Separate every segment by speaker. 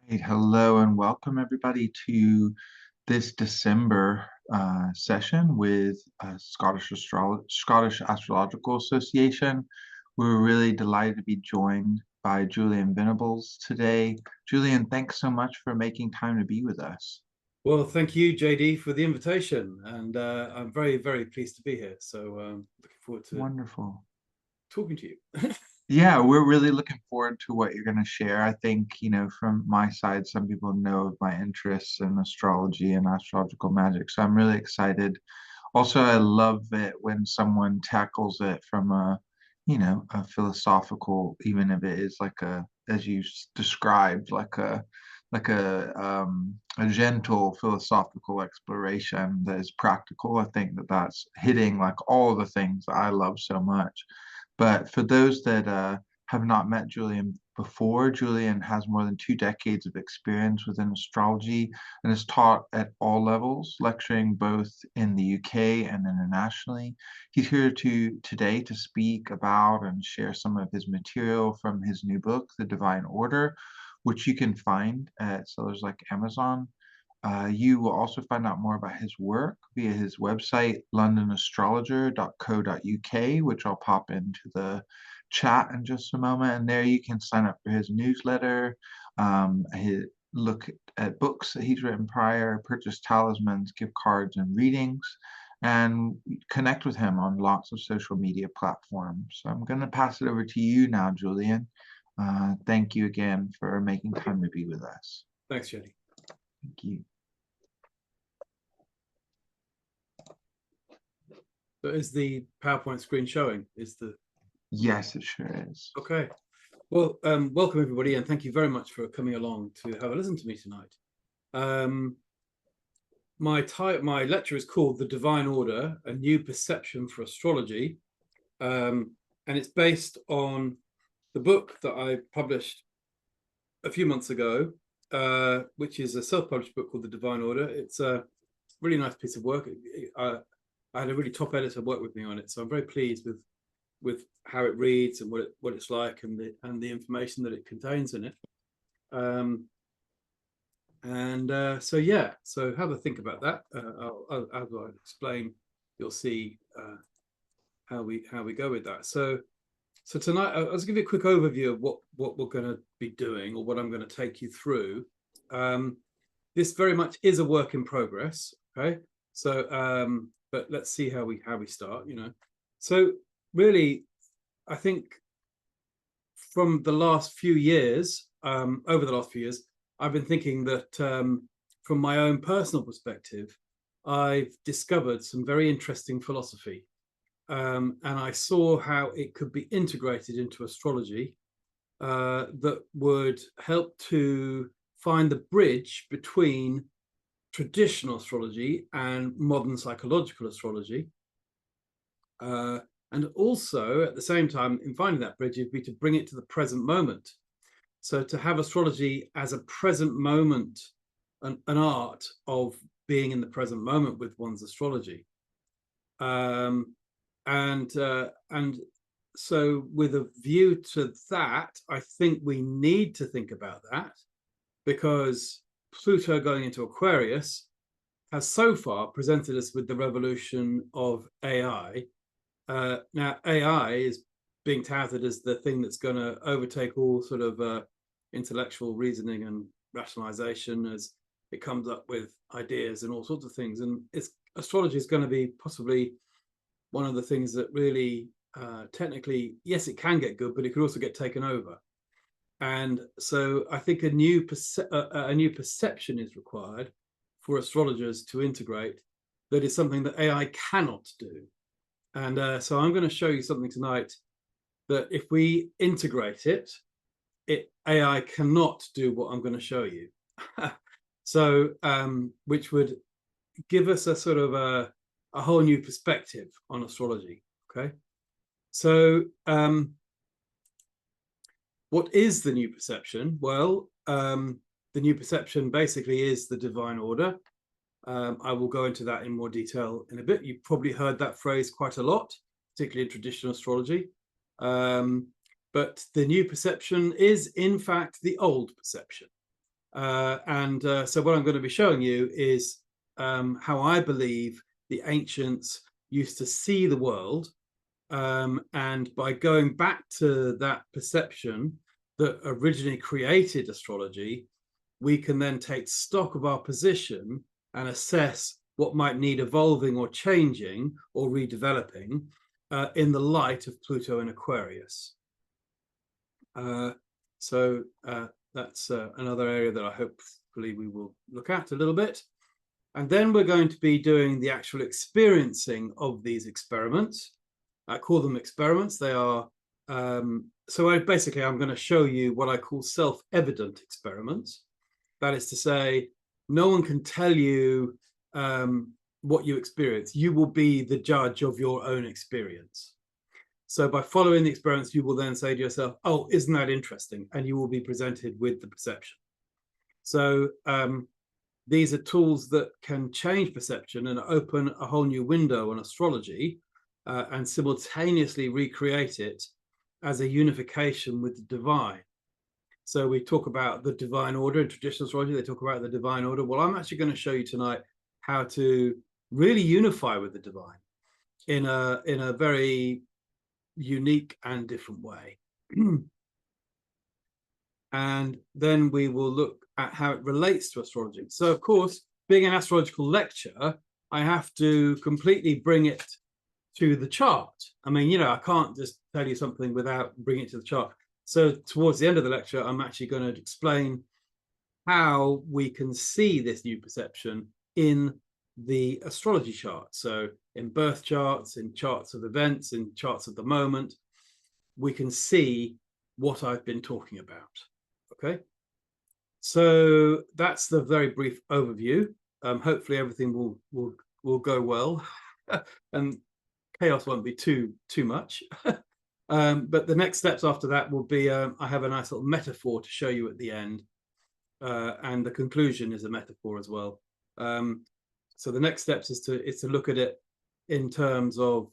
Speaker 1: Right, hello and welcome everybody to this December session with Scottish Astrological Association. We're really delighted to be joined by Julian Venables today. Julian, thanks so much for making time to be with us.
Speaker 2: Well, thank you, JD, for the invitation, and I'm very, very pleased to be here. So, looking forward to
Speaker 1: Wonderful.
Speaker 2: talking to you.
Speaker 1: Yeah, we're really looking forward to what you're going to share. I think, from my side, some people know of my interests in astrology and astrological magic, so I'm really excited. Also, I love it when someone tackles it from a philosophical, even if it is like as you described, like a gentle philosophical exploration that is practical. I think that that's hitting like all the things that I love so much. But for those that have not met Julian before, Julian has more than 2 decades of experience within astrology and is taught at all levels, lecturing both in the UK and internationally. He's here today to speak about and share some of his material from his new book, The Divine Order, which you can find at sellers like Amazon. You will also find out more about his work via his website, londonastrologer.co.uk, which I'll pop into the chat in just a moment. And there you can sign up for his newsletter, look at books that he's written prior, purchase talismans, gift cards, and readings, and connect with him on lots of social media platforms. So I'm going to pass it over to you now, Julian. Thank you again for making time to be with us.
Speaker 2: Thanks, JD.
Speaker 1: Thank you.
Speaker 2: So, is the PowerPoint screen showing?
Speaker 1: Yes, it sure is.
Speaker 2: Okay? Well, welcome everybody, and thank you very much for coming along to have a listen to me tonight. My lecture is called "The Divine Order: A New Perception for Astrology," and it's based on the book that I published a few months ago, which is a self-published book called The Divine Order. It's a really nice piece of work. I had a really top editor work with me on it, so I'm very pleased with how it reads and what it's like and the information that it contains in it. So yeah, so have a think about that. As I explain, you'll see how we go with that. So tonight, I'll just give you a quick overview of what we're going to be doing, or what I'm going to take you through. This very much is a work in progress. Okay, so but let's see how we start. So really, I think from the last few years, over the last few years, I've been thinking that from my own personal perspective, I've discovered some very interesting philosophy. And I saw how it could be integrated into astrology that would help to find the bridge between traditional astrology and modern psychological astrology. And also, at the same time, in finding that bridge, would be to bring it to the present moment. So to have astrology as a present moment, an art of being in the present moment with one's astrology. And so with a view to that, I think we need to think about that, because Pluto going into Aquarius has so far presented us with the revolution of AI. Now, AI is being touted as the thing that's going to overtake all sort of intellectual reasoning and rationalization as it comes up with ideas and all sorts of things. And astrology is going to be possibly one of the things that really, technically, yes, it can get good, but it could also get taken over. And so I think a new perception is required for astrologers to integrate that is something that AI cannot do. And so I'm going to show you something tonight that if we integrate it, AI cannot do what I'm going to show you. So, which would give us a sort of a whole new perspective on astrology. Okay, so what is the new perception? Well, the new perception basically is the divine order. I will go into that in more detail in a bit. You've probably heard that phrase quite a lot, particularly in traditional astrology. But the new perception is, in fact, the old perception. So what I'm going to be showing you is how I believe the ancients used to see the world. And by going back to that perception that originally created astrology, we can then take stock of our position and assess what might need evolving or changing or redeveloping in the light of Pluto in Aquarius. So that's another area that I hopefully we will look at a little bit. And then we're going to be doing the actual experiencing of these experiments. I call them experiments. They are, basically, I'm going to show you what I call self-evident experiments. That is to say, no one can tell you what you experience. You will be the judge of your own experience. So by following the experiments, you will then say to yourself, oh, isn't that interesting? And you will be presented with the perception. So these are tools that can change perception and open a whole new window on astrology and simultaneously recreate it as a unification with the divine. So we talk about the divine order in traditional astrology. They talk about the divine order. Well, I'm actually going to show you tonight how to really unify with the divine in a very unique and different way. And then we will look at how it relates to astrology. So, of course, being an astrological lecture, I have to completely bring it to the chart. I mean, I can't just tell you something without bringing it to the chart. So towards the end of the lecture, I'm actually going to explain how we can see this new perception in the astrology chart. So in birth charts, in charts of events, in charts of the moment, we can see what I've been talking about. Okay, so that's the very brief overview. Hopefully everything will go well, and chaos won't be too much. But the next steps after that will be I have a nice little metaphor to show you at the end, and the conclusion is a metaphor as well. So the next steps is to look at it in terms of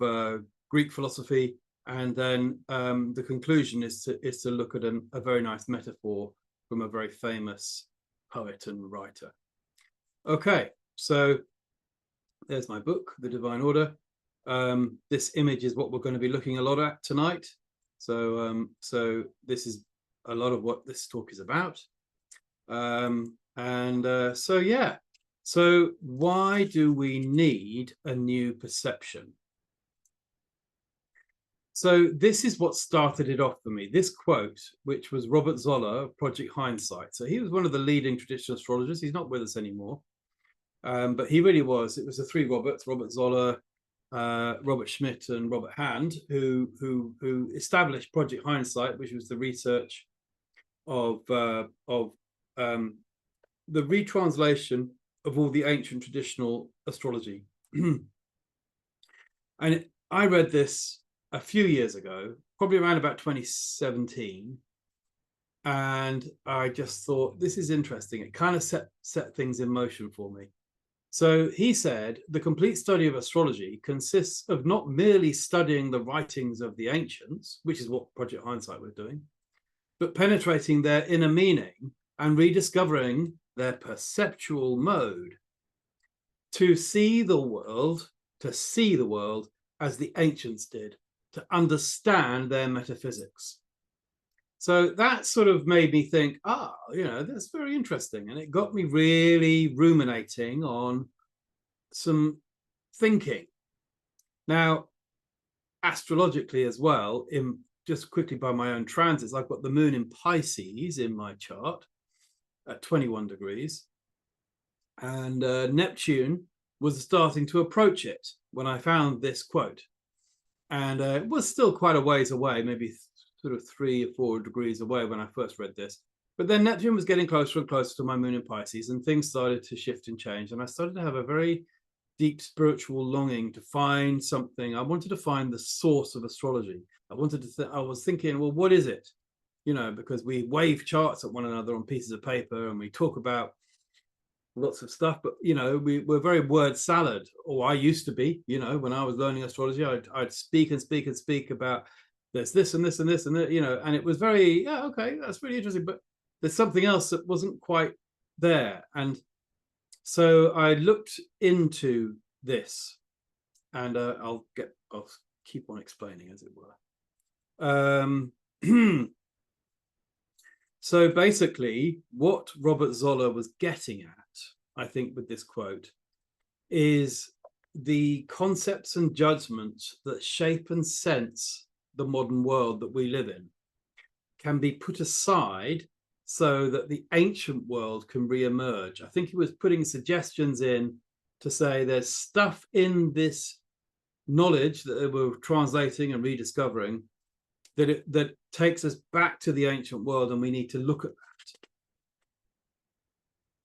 Speaker 2: Greek philosophy, and then the conclusion is to look at a very nice metaphor from a very famous poet and writer. Okay, so there's my book, The Divine Order. This image is what we're going to be looking a lot at tonight. So this is a lot of what this talk is about. So yeah. So why do we need a new perception? So this is what started it off for me. This quote, which was Robert Zoller of Project Hindsight. So he was one of the leading traditional astrologers. He's not with us anymore. But he really was. It was the three Roberts, Robert Zoller, Robert Schmidt and Robert Hand, who established Project Hindsight, which was the research of the retranslation of all the ancient traditional astrology. And I read this a few years ago, probably around about 2017, and I just thought, this is interesting. It kind of set things in motion for me. So he said, the complete study of astrology consists of not merely studying the writings of the ancients, which is what Project Hindsight was doing, but penetrating their inner meaning and rediscovering their perceptual mode to see the world as the ancients did, to understand their metaphysics. So that sort of made me think, that's very interesting. And it got me really ruminating on some thinking. Now, astrologically as well, just quickly by my own transits, I've got the moon in Pisces in my chart at 21 degrees. And Neptune was starting to approach it when I found this quote. And it was still quite a ways away, maybe sort of 3 or 4 degrees away when I first read this. But then Neptune was getting closer and closer to my moon in Pisces, and things started to shift and change. And I started to have a very deep spiritual longing to find something. I wanted to find the source of astrology. I was thinking, well, what is it? Because we wave charts at one another on pieces of paper and we talk about lots of stuff, but we're very word salad, or I used to be. When I was learning astrology, I'd speak and speak and speak about there's this and this and this and that, and it was very, okay, that's really interesting, but there's something else that wasn't quite there. And so I looked into this, and I'll keep on explaining, as it were. So basically, what Robert Zoller was getting at, I think, with this quote, is the concepts and judgments that shape and sense the modern world that we live in can be put aside so that the ancient world can re-emerge. I think he was putting suggestions in to say there's stuff in this knowledge that we're translating and rediscovering that takes us back to the ancient world, and we need to look at that.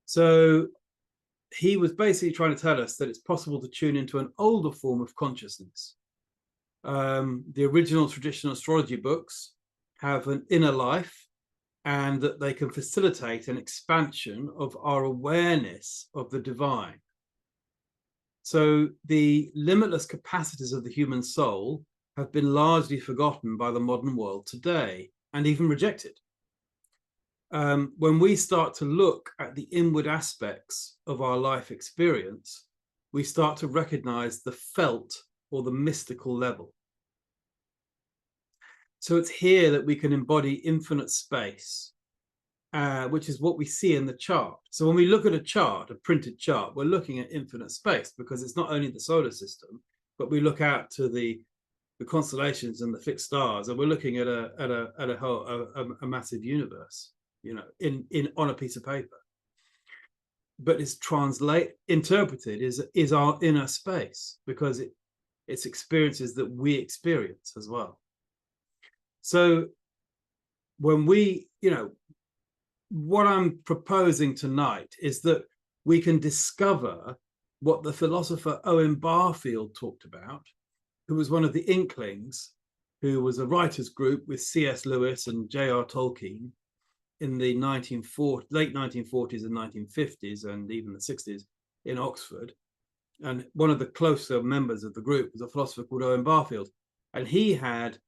Speaker 2: So he was basically trying to tell us that it's possible to tune into an older form of consciousness. The original traditional astrology books have an inner life, and that they can facilitate an expansion of our awareness of the divine. So the limitless capacities of the human soul have been largely forgotten by the modern world today, and even rejected. When we start to look at the inward aspects of our life experience, we start to recognize the felt or the mystical level. So it's here that we can embody infinite space, which is what we see in the chart. So when we look at a chart, a printed chart, we're looking at infinite space, because it's not only the solar system, but we look out to the constellations and the fixed stars, and we're looking at a massive universe, you know, on a piece of paper. But it's interpreted is our inner space, because it's experiences that we experience as well. So when we, you know, what I'm proposing tonight is that we can discover what the philosopher Owen Barfield talked about, who was one of the Inklings, who was a writers group with C.S. Lewis and J.R. Tolkien in the late 1940s and 1950s, and even the 60s in Oxford. And one of the closer members of the group was a philosopher called Owen Barfield. And he had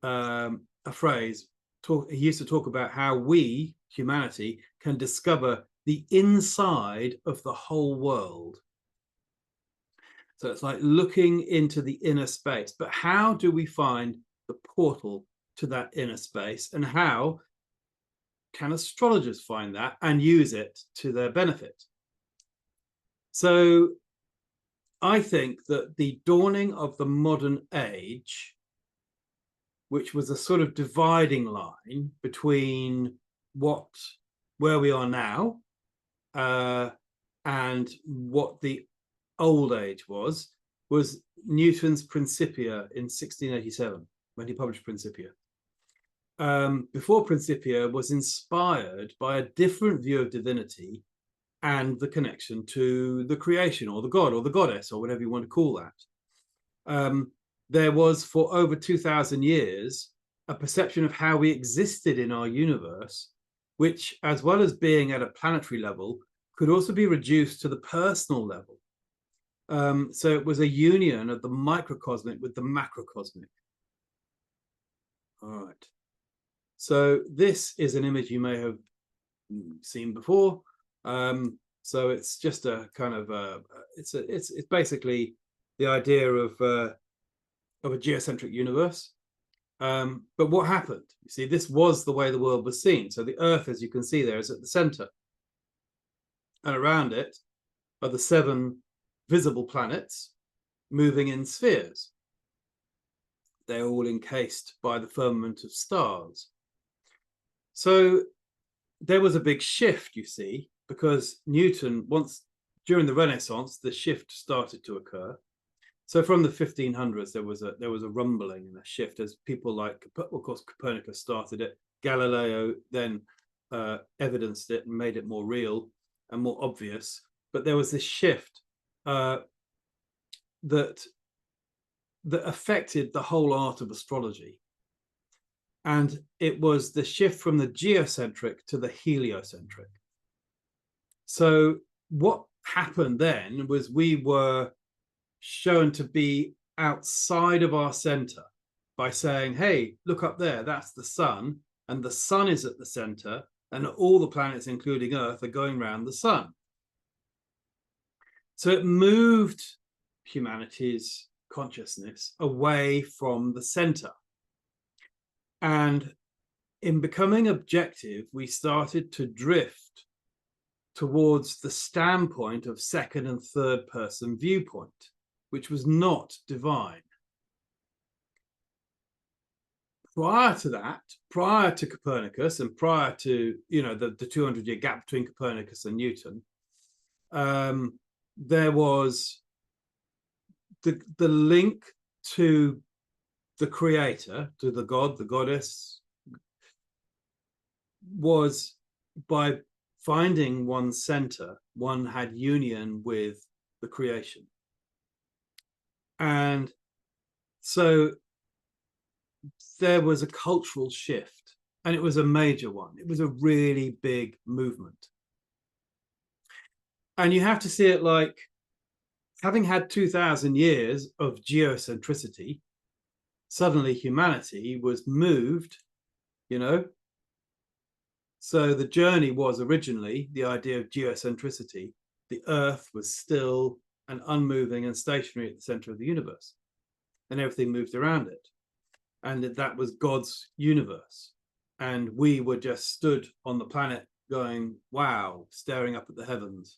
Speaker 2: a phrase, he used to talk about how we, humanity, can discover the inside of the whole world. So it's like looking into the inner space. But how do we find the portal to that inner space? And how can astrologers find that and use it to their benefit? So I think that the dawning of the modern age, which was a sort of dividing line between where we are now and what the old age was Newton's Principia in 1687, when he published Principia. Before Principia was inspired by a different view of divinity and the connection to the creation, or the god, or the goddess, or whatever you want to call that. There was, for over 2,000 years, a perception of how we existed in our universe, which, as well as being at a planetary level, could also be reduced to the personal level. So it was a union of the microcosmic with the macrocosmic. All right. So this is an image you may have seen before. So it's just a kind of it's basically the idea of a geocentric universe. But what happened? You see, this was the way the world was seen. So the Earth, as you can see there, is at the center, and around it are the 7 visible planets moving in spheres. They're all encased by the firmament of stars. So there was a big shift, you see, because Newton, during the Renaissance, the shift started to occur. So from the 1500s, there was a rumbling and a shift, as people like, of course, Copernicus started it. Galileo then evidenced it and made it more real and more obvious. But there was this shift that affected the whole art of astrology. And it was the shift from the geocentric to the heliocentric. So what happened then was we were shown to be outside of our center by saying, hey, look up there, that's the sun, and the sun is at the center, and all the planets, including Earth, are going around the sun. So it moved humanity's consciousness away from the center. And in becoming objective, we started to drift towards the standpoint of second and third person viewpoint, which was not divine. Prior to that, prior to Copernicus and prior to, you know, the 200-year gap between Copernicus and Newton, there was the link to the creator, to the god, the goddess, was by finding one's center, one had union with the creation. And so there was a cultural shift, and it was a major one. It was a really big movement. And you have to see it like, having had 2,000 years of geocentricity, suddenly humanity was moved, you know. So the journey was originally the idea of geocentricity. The Earth was still and unmoving and stationary at the center of the universe, and everything moved around it. And that was God's universe. And we were just stood on the planet going, wow, staring up at the heavens,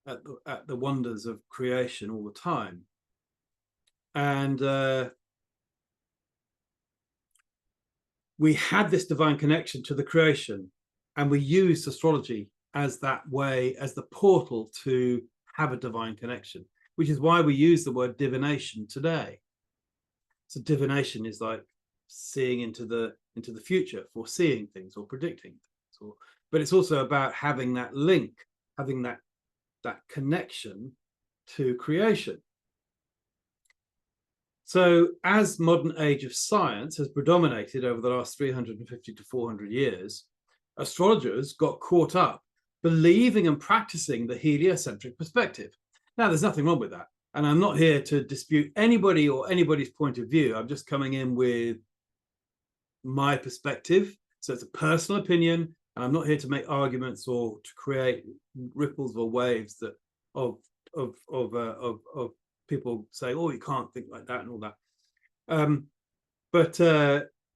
Speaker 2: at the wonders of creation all the time. And we had this divine connection to the creation, and we used astrology as that way, as the portal to have a divine connection, which is why we use the word divination today. So divination is like seeing into the future, foreseeing things or predicting things, but it's also about having that link, having that connection to creation. So as modern age of science has predominated over the last 350 to 400 years, astrologers got caught up believing and practicing the heliocentric perspective. Now, there's nothing wrong with that. And I'm not here to dispute anybody or anybody's point of view. I'm just coming in with my perspective. So it's a personal opinion, and I'm not here to make arguments or to create ripples or waves that of people say, oh, you can't think like that and all that. But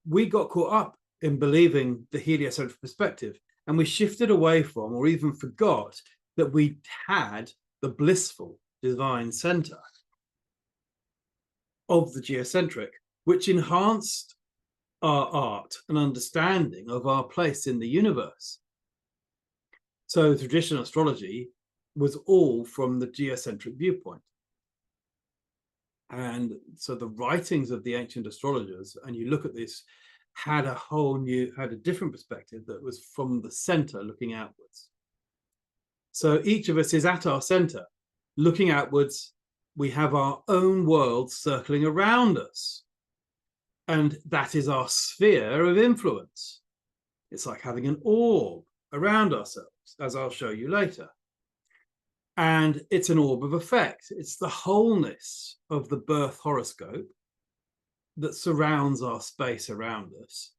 Speaker 2: we got caught up in believing the heliocentric perspective, and we shifted away from, or even forgot, that we had the blissful divine center of the geocentric, which enhanced our art and understanding of our place in the universe. So traditional astrology was all from the geocentric viewpoint. And so the writings of the ancient astrologers, and you look at this, had a different perspective that was from the center looking outwards. So each of us is at our center, looking outwards. We have our own world circling around us. And that is our sphere of influence. It's like having an orb around ourselves, as I'll show you later. And it's an orb of effect. It's the wholeness of the birth horoscope that surrounds our space around us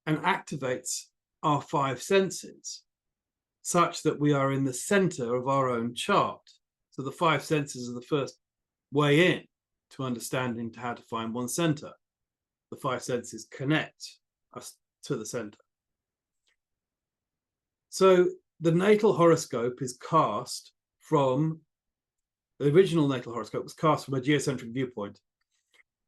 Speaker 2: and activates our five senses, such that we are in the center of our own chart. So the five senses are the first way in to understanding how to find one's center. The five senses connect us to the center. So the natal horoscope is cast from, the original natal horoscope was cast from a geocentric viewpoint.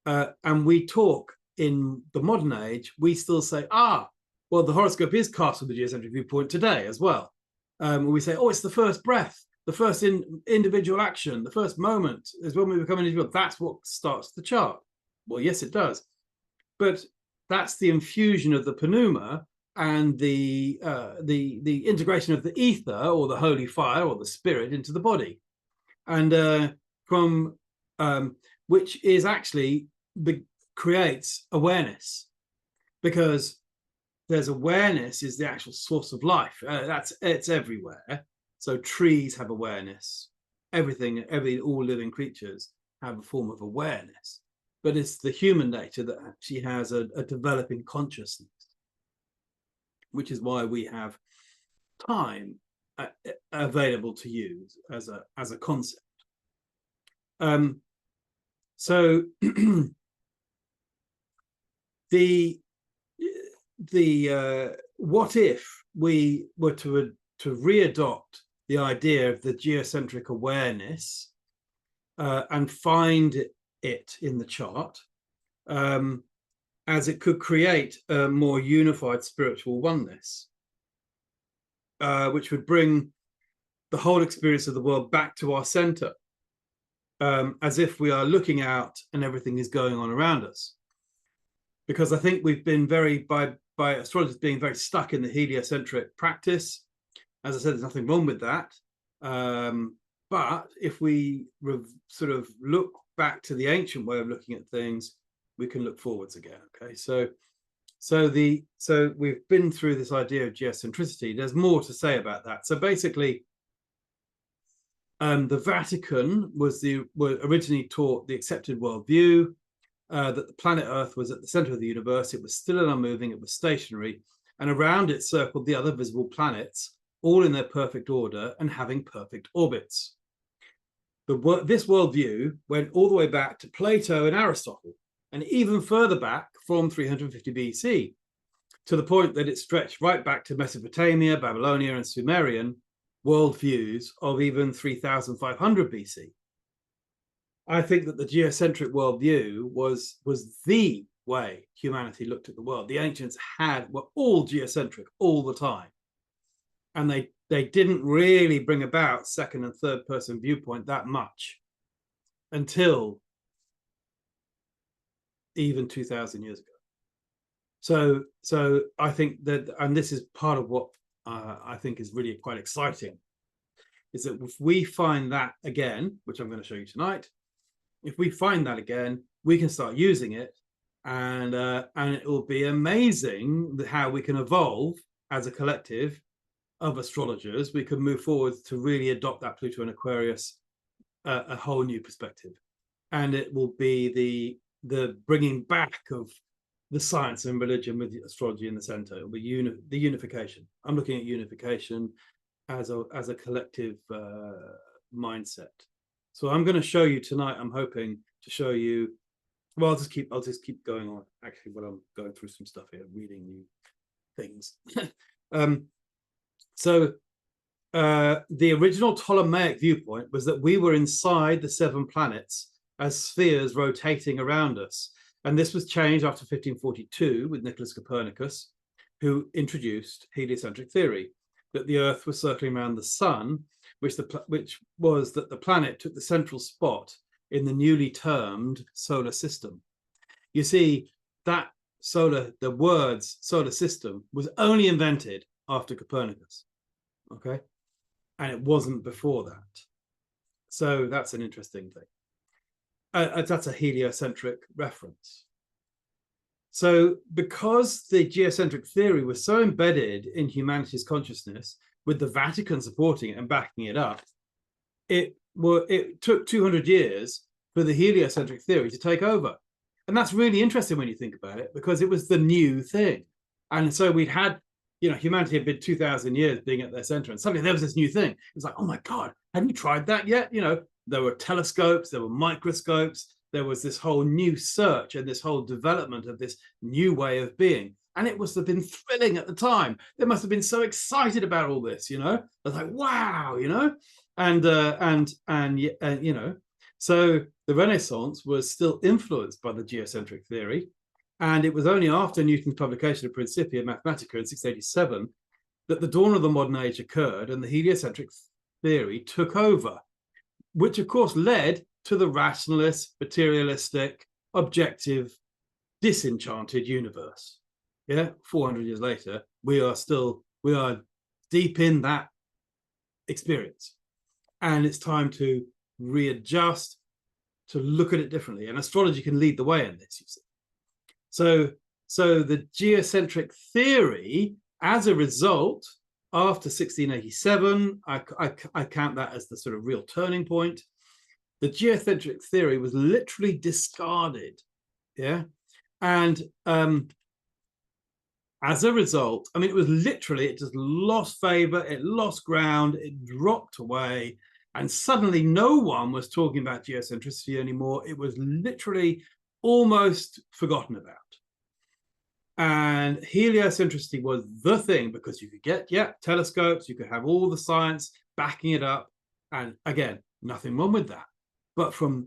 Speaker 2: And we talk in the modern age, we still say, well, the horoscope is cast from the geocentric viewpoint today as well. We say, oh, it's the first breath, the first individual action, the first moment is when we become an individual. That's what starts the chart. Well, yes, it does. But that's the infusion of the pneuma and the integration of the ether or the holy fire or the spirit into the body, and which is actually creates awareness, because there's awareness is the actual source of life. It's everywhere. So trees have awareness. All living creatures have a form of awareness. But it's the human nature that actually has a developing consciousness, which is why we have time available to use as a concept. So the what if we were to readopt the idea of the geocentric awareness and find it in the chart, as it could create a more unified spiritual oneness, which would bring the whole experience of the world back to our center, as if we are looking out and everything is going on around us. Because I think we've been by astrologers being very stuck in the heliocentric practice. As I said, there's nothing wrong with that. But if we sort of look back to the ancient way of looking at things, we can look forwards again. Okay, so we've been through this idea of geocentricity. There's more to say about that. So basically, the Vatican was originally taught the accepted worldview, that the planet Earth was at the center of the universe. It was still unmoving, it was stationary, and around it circled the other visible planets, all in their perfect order and having perfect orbits. This worldview went all the way back to Plato and Aristotle, and even further back from 350 BC, to the point that it stretched right back to Mesopotamia, Babylonia, and Sumerian worldviews of even 3500 BC. I think that the geocentric worldview was the way humanity looked at the world. The ancients were all geocentric all the time, and they didn't really bring about second and third person viewpoint that much until even 2000 years ago. So I think that, and this is part of what I think is really quite exciting, is that if we find that again, which I'm going to show you tonight, if we find that again, we can start using it, and it will be amazing how we can evolve as a collective of astrologers. We can move forward to really adopt that Pluto and Aquarius, a whole new perspective, and it will be the bringing back of the science and religion with astrology in the center. It will be the unification. I'm looking at unification as a collective mindset. So I'm going to show you tonight. I'm hoping to show you. Well, I'll just keep going on. Actually, while I'm going through some stuff here, reading new things. So the original Ptolemaic viewpoint was that we were inside the 7 planets as spheres rotating around us, and this was changed after 1542 with Nicholas Copernicus, who introduced heliocentric theory, that the Earth was circling around the Sun, which was that the planet took the central spot in the newly termed solar system. You see, the words solar system was only invented after Copernicus, okay? And it wasn't before that. So that's an interesting thing. That's a heliocentric reference. So because the geocentric theory was so embedded in humanity's consciousness, with the Vatican supporting it and backing it up, it took 200 years for the heliocentric theory to take over. And that's really interesting when you think about it, because it was the new thing. And so we'd had, humanity had been 2000 years being at their center, and suddenly there was this new thing. It's like, oh my God, have you tried that yet? There were telescopes, there were microscopes, there was this whole new search and this whole development of this new way of being. And it must have been thrilling at the time. They must have been so excited about all this, I was like, wow, so the Renaissance was still influenced by the geocentric theory. And it was only after Newton's publication of Principia Mathematica in 687 that the dawn of the modern age occurred and the heliocentric theory took over, which of course led to the rationalist, materialistic, objective, disenchanted universe. 400 years later, we are deep in that experience, and it's time to readjust, to look at it differently, and astrology can lead the way in this, you see. So the geocentric theory, as a result, after 1687, I count that as the sort of real turning point. The geocentric theory was literally discarded, and As a result, I mean, it was literally, it just lost favor, it lost ground, it dropped away, and suddenly no one was talking about geocentricity anymore. It was literally almost forgotten about. And heliocentricity was the thing, because you could get, telescopes, you could have all the science backing it up. And again, nothing wrong with that. But from,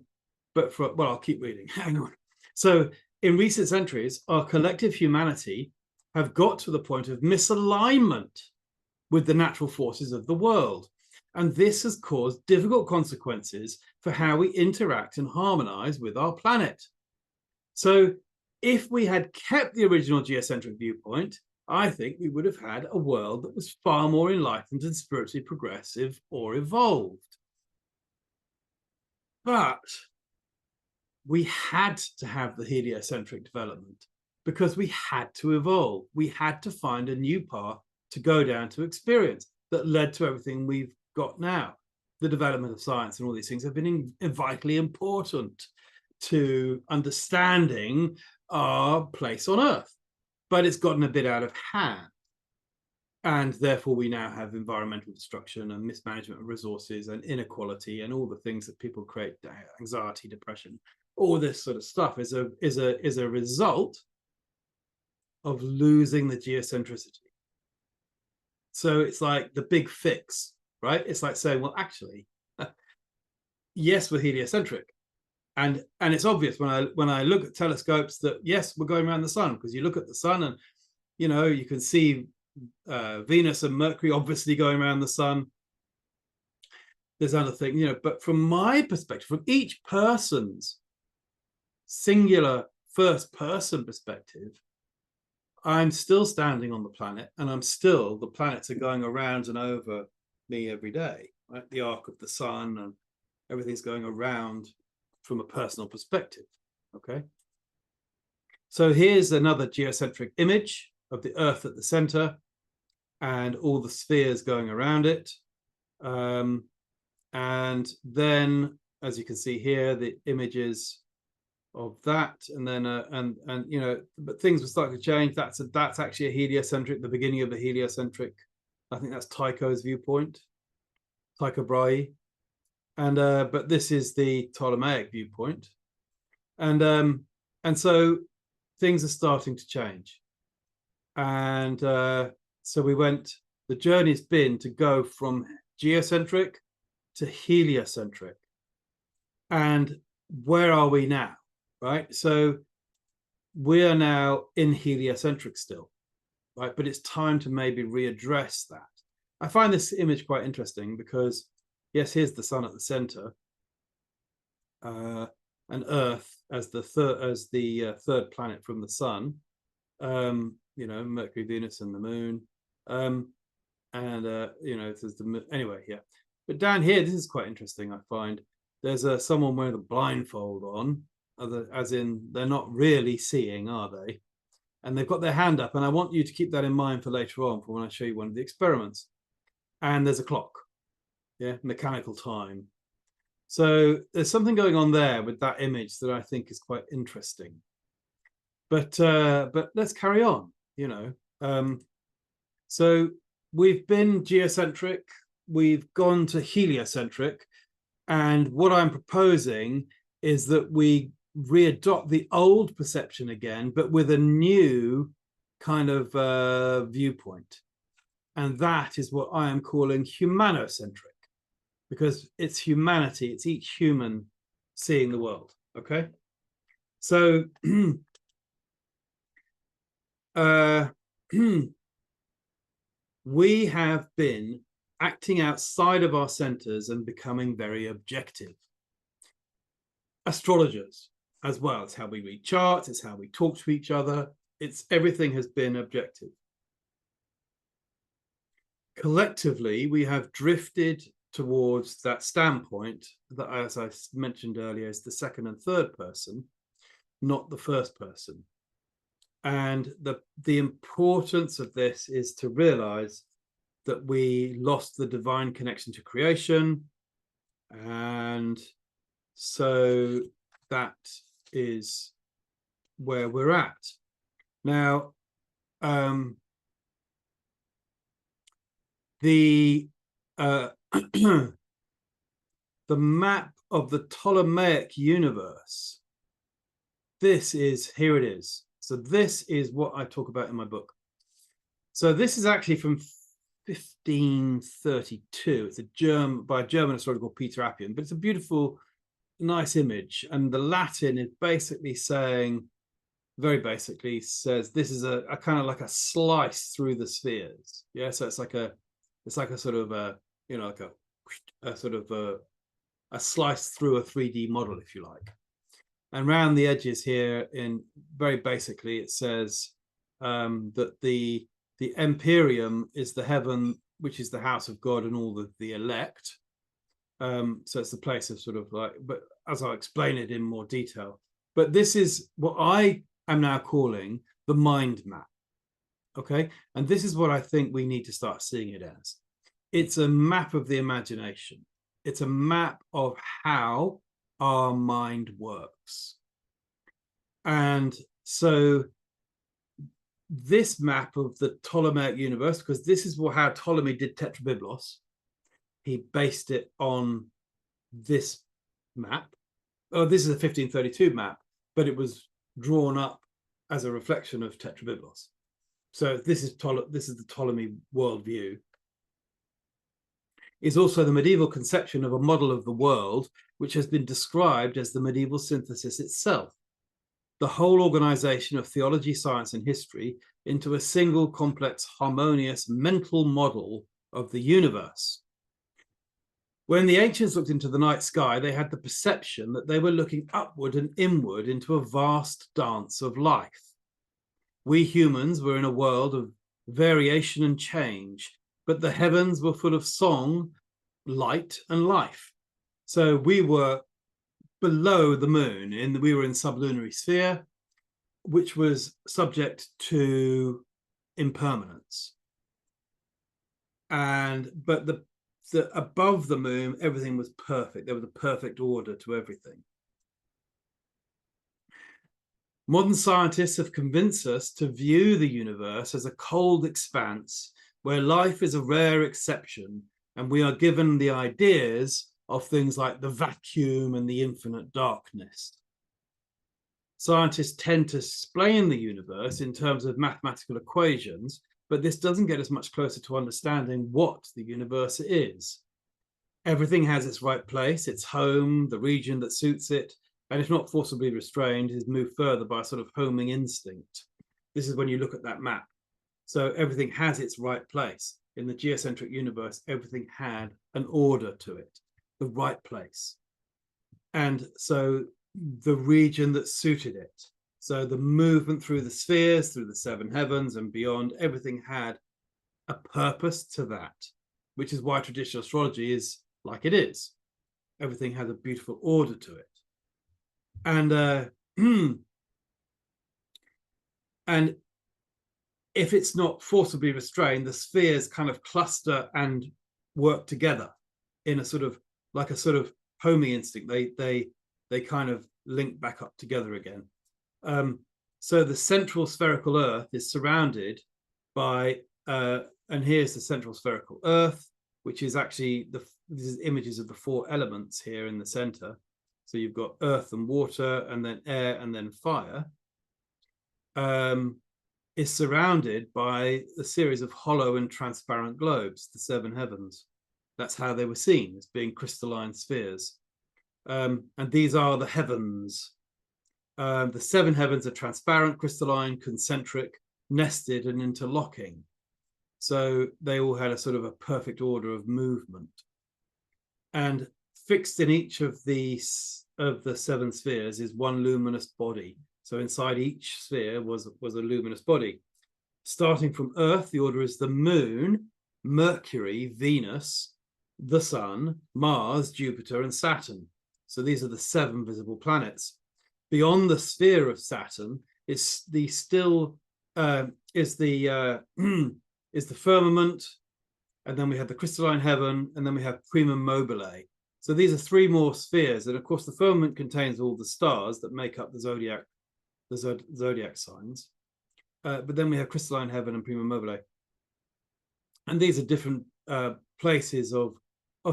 Speaker 2: well, I'll keep reading. Hang on. So in recent centuries, our collective humanity have got to the point of misalignment with the natural forces of the world. And this has caused difficult consequences for how we interact and harmonize with our planet. So if we had kept the original geocentric viewpoint, I think we would have had a world that was far more enlightened and spiritually progressive or evolved. But we had to have the heliocentric development because we had to evolve. We had to find a new path to go down to experience that led to everything we've got now. The development of science and all these things have been vitally important to understanding our place on Earth, but it's gotten a bit out of hand. And therefore, we now have environmental destruction and mismanagement of resources and inequality and all the things that people create, anxiety, depression, all this sort of stuff is a result of losing the geocentricity. So it's like the big fix, right? It's like saying, well, actually, yes, we're heliocentric. And it's obvious when I look at telescopes that, yes, we're going around the sun, because you look at the sun and, you know, you can see Venus and Mercury obviously going around the sun. There's other things, you know, but from my perspective, from each person's singular first person perspective, I'm still standing on the planet, and the planets are going around and over me every day, right? The arc of the sun and everything's going around from a personal perspective. Okay. So here's another geocentric image of the Earth at the center and all the spheres going around it. And then, as you can see here, the images of that, and then and you know, but things were starting to change. That's actually a heliocentric, the beginning of the heliocentric. I think that's Tycho's viewpoint, Tycho Brahe. And but this is the Ptolemaic viewpoint, and so things are starting to change. And so the journey's been to go from geocentric to heliocentric. And where are we now? Right? So we are now in heliocentric still, right? But it's time to maybe readdress that. I find this image quite interesting because, yes, here's the sun at the center, and Earth as the third planet from the sun. You know, Mercury, Venus, and the Moon, and you know, there's the anyway, yeah. But down here, this is quite interesting. I find there's someone wearing a blindfold on, as in they're not really seeing, are they? And they've got their hand up, and I want you to keep that in mind for later on, for when I show you one of the experiments. And there's a clock, yeah, mechanical time. So there's something going on there with that image that I think is quite interesting. But let's carry on, you know. So we've been geocentric, we've gone to heliocentric, and what I'm proposing is that we readopt the old perception again, but with a new kind of viewpoint. And that is what I am calling humanocentric, because it's humanity, it's each human seeing the world, okay? So we have been acting outside of our centers and becoming very objective. Astrologers as well. It's how we read charts, it's how we talk to each other. It's everything has been objective. Collectively, we have drifted towards that standpoint that, as I mentioned earlier, is the second and third person, not the first person. And the importance of this is to realize that we lost the divine connection to creation. And so that is where we're at. Now, the the map of the Ptolemaic universe. Here it is. So this is what I talk about in my book. So this is actually from 1532. It's by a German astrologer called Peter Appian, but it's a beautiful, nice image. And the Latin is basically saying, very basically says, this is a kind of like a slice through the spheres. Yeah, so it's like a sort of a, you know, like a sort of a slice through a 3D model, if you like. And around the edges here, in very basically, it says that the empyreum is the heaven, which is the house of God and all the elect. So it's the place of sort of like, but as I'll explain it in more detail. But this is what I am now calling the mind map. Okay, and this is what I think we need to start seeing it as. It's a map of the imagination. It's a map of how our mind works. And so this map of the Ptolemaic universe, because this is how Ptolemy did Tetrabiblos, he based it on this map. Oh, this is a 1532 map, but it was drawn up as a reflection of Tetrabiblos. So this is the Ptolemy worldview. Is also the medieval conception of a model of the world, which has been described as the medieval synthesis itself, the whole organization of theology, science, and history into a single, complex, harmonious mental model of the universe. When the ancients looked into the night sky, they had the perception that they were looking upward and inward into a vast dance of life. We humans were in a world of variation and change, but the heavens were full of song, light, and life. So we were below the moon, we were in sublunary sphere, which was subject to impermanence. But the above the moon, everything was perfect. There was a perfect order to everything. Modern scientists have convinced us to view the universe as a cold expanse where life is a rare exception, and we are given the ideas of things like the vacuum and the infinite darkness. Scientists tend to explain the universe in terms of mathematical equations, but this doesn't get us much closer to understanding what the universe is. Everything has its right place, its home, the region that suits it, and if not forcibly restrained, is moved further by a sort of homing instinct. This is when you look at that map. So everything has its right place. In the geocentric universe, everything had an order to it, the right place. And so the region that suited it. So the movement through the spheres, through the seven heavens and beyond, everything had a purpose to that, which is why traditional astrology is like it is. Everything has a beautiful order to it. And and if it's not forcibly restrained, the spheres kind of cluster and work together in a sort of homing instinct. They kind of link back up together again. So the central spherical Earth is surrounded by, and here's the central spherical Earth, which is actually this is images of the four elements here in the center. So you've got earth and water, and then air, and then fire. Is surrounded by a series of hollow and transparent globes, the seven heavens. That's how they were seen, as being crystalline spheres. And these are the heavens. The seven heavens are transparent, crystalline, concentric, nested, and interlocking. So they all had a sort of a perfect order of movement. And fixed in each of the seven spheres is one luminous body. So inside each sphere was a luminous body. Starting from Earth, the order is the Moon, Mercury, Venus, the Sun, Mars, Jupiter, and Saturn. So these are the seven visible planets. Beyond the sphere of Saturn is the firmament, and then we have the crystalline heaven, and then we have primum mobile. So these are three more spheres, and of course the firmament contains all the stars that make up the zodiac signs. but then we have crystalline heaven and prima mobile. And these are different places of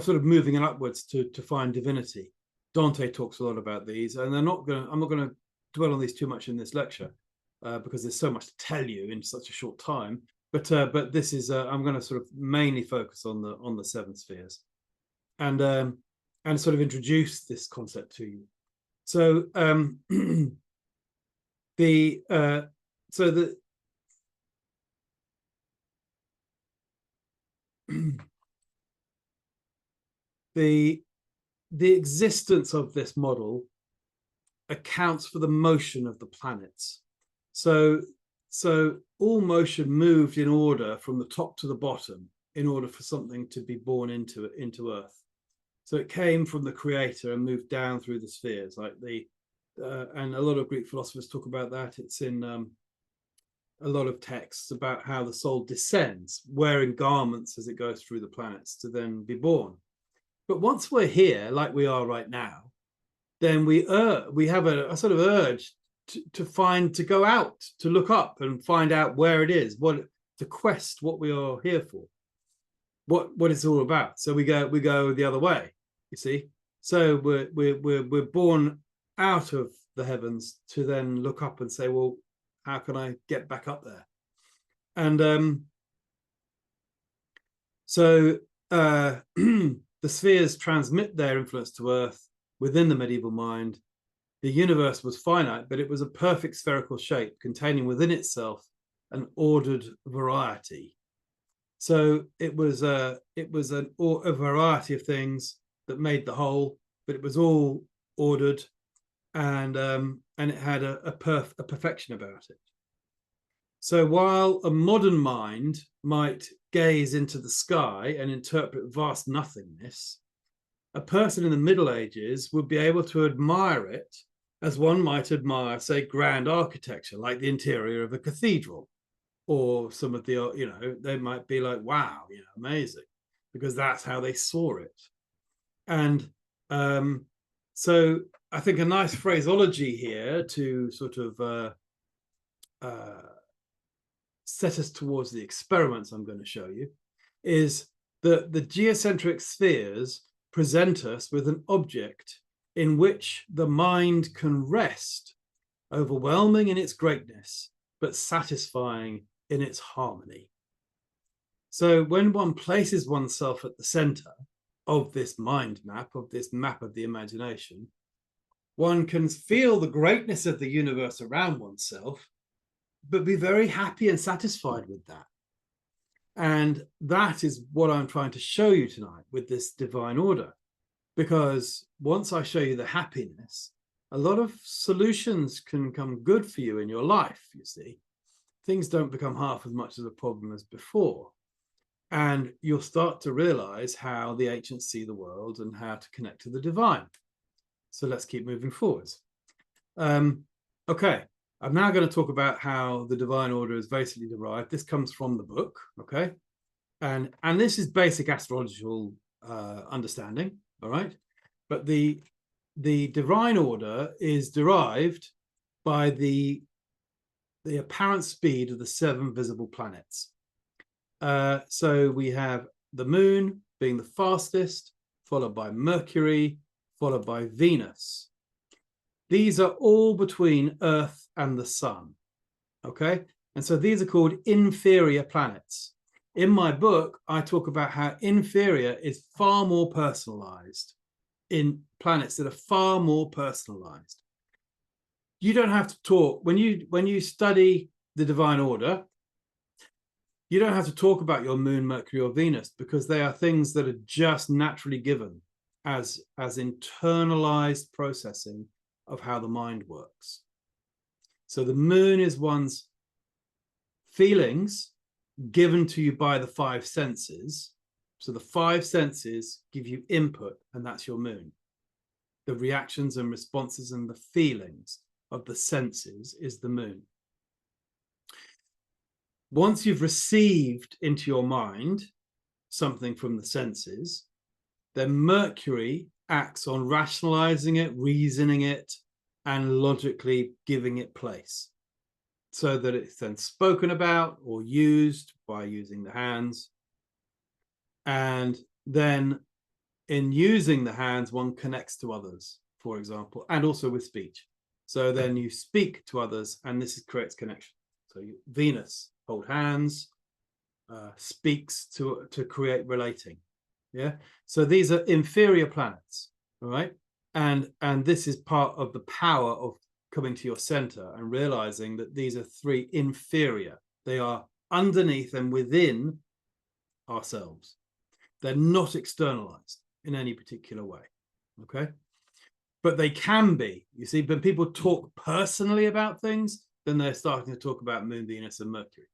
Speaker 2: sort of moving upwards to find divinity. Dante talks a lot about these, and I'm not going to dwell on these too much in this lecture because there's so much to tell you in such a short time. But this is I'm going to sort of mainly focus on the seven spheres, and sort of introduce this concept to you. So the existence of this model accounts for the motion of the planets. So all motion moved in order from the top to the bottom in order for something to be born into Earth. So it came from the creator and moved down through the spheres, like and a lot of Greek philosophers talk about that. It's in a lot of texts about how the soul descends, wearing garments as it goes through the planets to then be born. But once we're here, like we are right now, then we have a sort of urge to go out, to look up and find out where it is, to quest what we are here for, what it's all about. So we go the other way, you see. So we're born out of the heavens to then look up and say, well, how can I get back up there? And so the spheres transmit their influence to Earth within the medieval mind. The universe was finite, but it was a perfect spherical shape containing within itself an ordered variety. So it was a variety of things that made the whole, but it was all ordered, and it had a perfection about it. So while a modern mind might gaze into the sky and interpret vast nothingness, a person in the Middle Ages would be able to admire it as one might admire, say, grand architecture, like the interior of a cathedral, or some of the, they might be like, wow, amazing, because that's how they saw it. And so I think a nice phraseology here to sort of set us towards the experiments I'm going to show you is that the geocentric spheres present us with an object in which the mind can rest, overwhelming in its greatness, but satisfying in its harmony. So when one places oneself at the center of this mind map, of this map of the imagination, one can feel the greatness of the universe around oneself, but be very happy and satisfied with that. And that is what I'm trying to show you tonight with this divine order. Because once I show you the happiness, a lot of solutions can come good for you in your life, you see. Things don't become half as much of a problem as before. And you'll start to realize how the ancients see the world and how to connect to the divine. So let's keep moving forwards. Okay, I'm now going to talk about how the divine order is basically derived. This comes from the book, okay? And this is basic astrological understanding, all right? But the divine order is derived by the apparent speed of the 7 visible planets. So we have the moon being the fastest, followed by Mercury, followed by Venus. These are all between Earth and the sun, okay? And so these are called inferior planets. In my book, I talk about how inferior is far more personalized, in planets that are far more personalized. You don't have to talk, when you study the divine order, you don't have to talk about your moon, Mercury, or Venus, because they are things that are just naturally given as internalized processing of how the mind works. So the moon is one's feelings given to you by the 5 senses. So the 5 senses give you input, and that's your moon. The reactions and responses and the feelings of the senses is the moon. Once you've received into your mind something from the senses, then Mercury acts on rationalizing it, reasoning it, and logically giving it place. so that it's then spoken about or used by using the hands. And then in using the hands, one connects to others, for example, and also with speech. So then you speak to others, and this creates connection. So Venus, hold hands, speaks to create relating. Yeah. So these are inferior planets, all right? And this is part of the power of coming to your center and realizing that these are three inferior. They are underneath and within ourselves. They're not externalized in any particular way. Okay. But they can be. You see, when people talk personally about things, then they're starting to talk about Moon, Venus, and Mercury,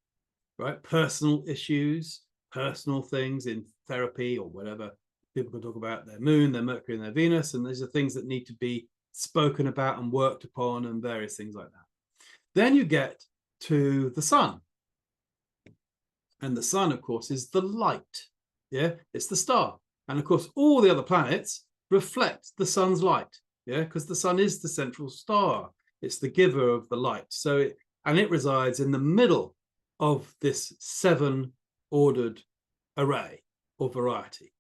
Speaker 2: right? Personal issues, personal things in therapy or whatever. People can talk about their Moon, their Mercury, and their Venus, and these are things that need to be spoken about and worked upon and various things like that. Then you get to the Sun. And the Sun, of course, is the light. Yeah, it's the star. And of course, all the other planets reflect the Sun's light. Yeah, because the Sun is the central star. It's the giver of the light. So it resides in the middle of this 7-ordered array or variety.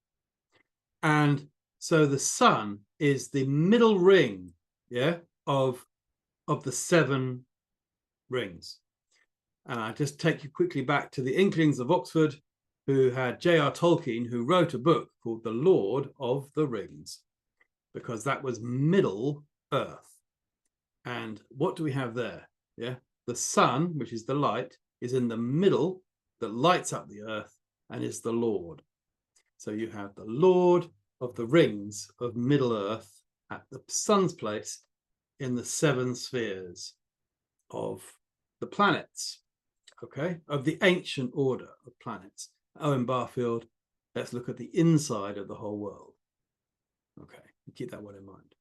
Speaker 2: And so the Sun is the middle ring, yeah, of the 7 rings. And I just take you quickly back to the Inklings of Oxford, who had J.R. Tolkien, who wrote a book called The Lord of the Rings, because that was Middle Earth. And what do we have there? Yeah, the Sun, which is the light, is in the middle that lights up the earth and is the Lord. So you have the Lord of the rings of Middle Earth at the Sun's place in the 7 spheres of the planets, okay, of the ancient order of planets. Owen Barfield, let's look at the inside of the whole world. Okay, keep that one in mind.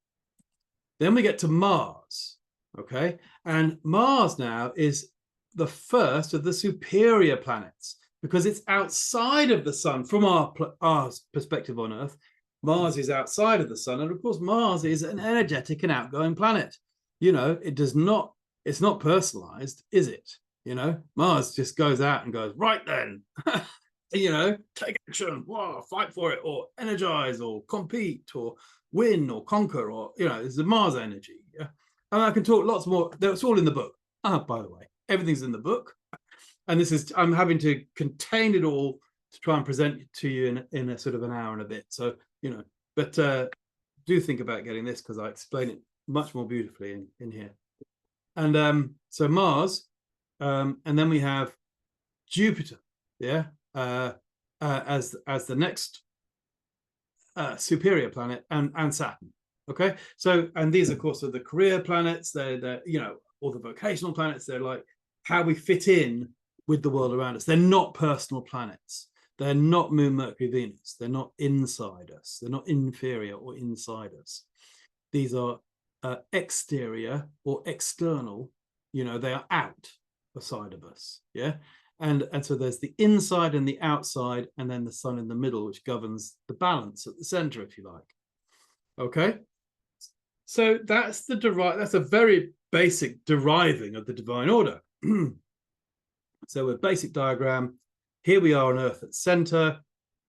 Speaker 2: Then we get to Mars, okay? And Mars now is the first of the superior planets because it's outside of the Sun. From our perspective on Earth, Mars is outside of the Sun. And of course, Mars is an energetic and outgoing planet. You know, it's not personalized, is it? You know, Mars just goes out and goes, right then, you know, take action, whoa, fight for it, or energize, or compete, or win, or conquer, or, you know, it's the Mars energy. Yeah? And I can talk lots more. That's all in the book. By the way, everything's in the book. And this is, I'm having to contain it all to try and present it to you in a sort of an hour and a bit. So, you know, but do think about getting this because I explain it much more beautifully in here. And so Mars, and then we have Jupiter, yeah, as the next superior planet, and Saturn. Okay, so and these, of course, are the career planets. They're you know, all the vocational planets. They're like how we fit in with the world around us. They're not personal planets. They're not Moon, Mercury, Venus. They're not inside us. They're not inferior or inside us. These are exterior or external. You know, they are outside of us. Yeah. And so there's the inside and the outside, and then the Sun in the middle, which governs the balance at the center, if you like. Okay. So that's that's a very basic deriving of the divine order. So a basic diagram. Here we are on Earth at center.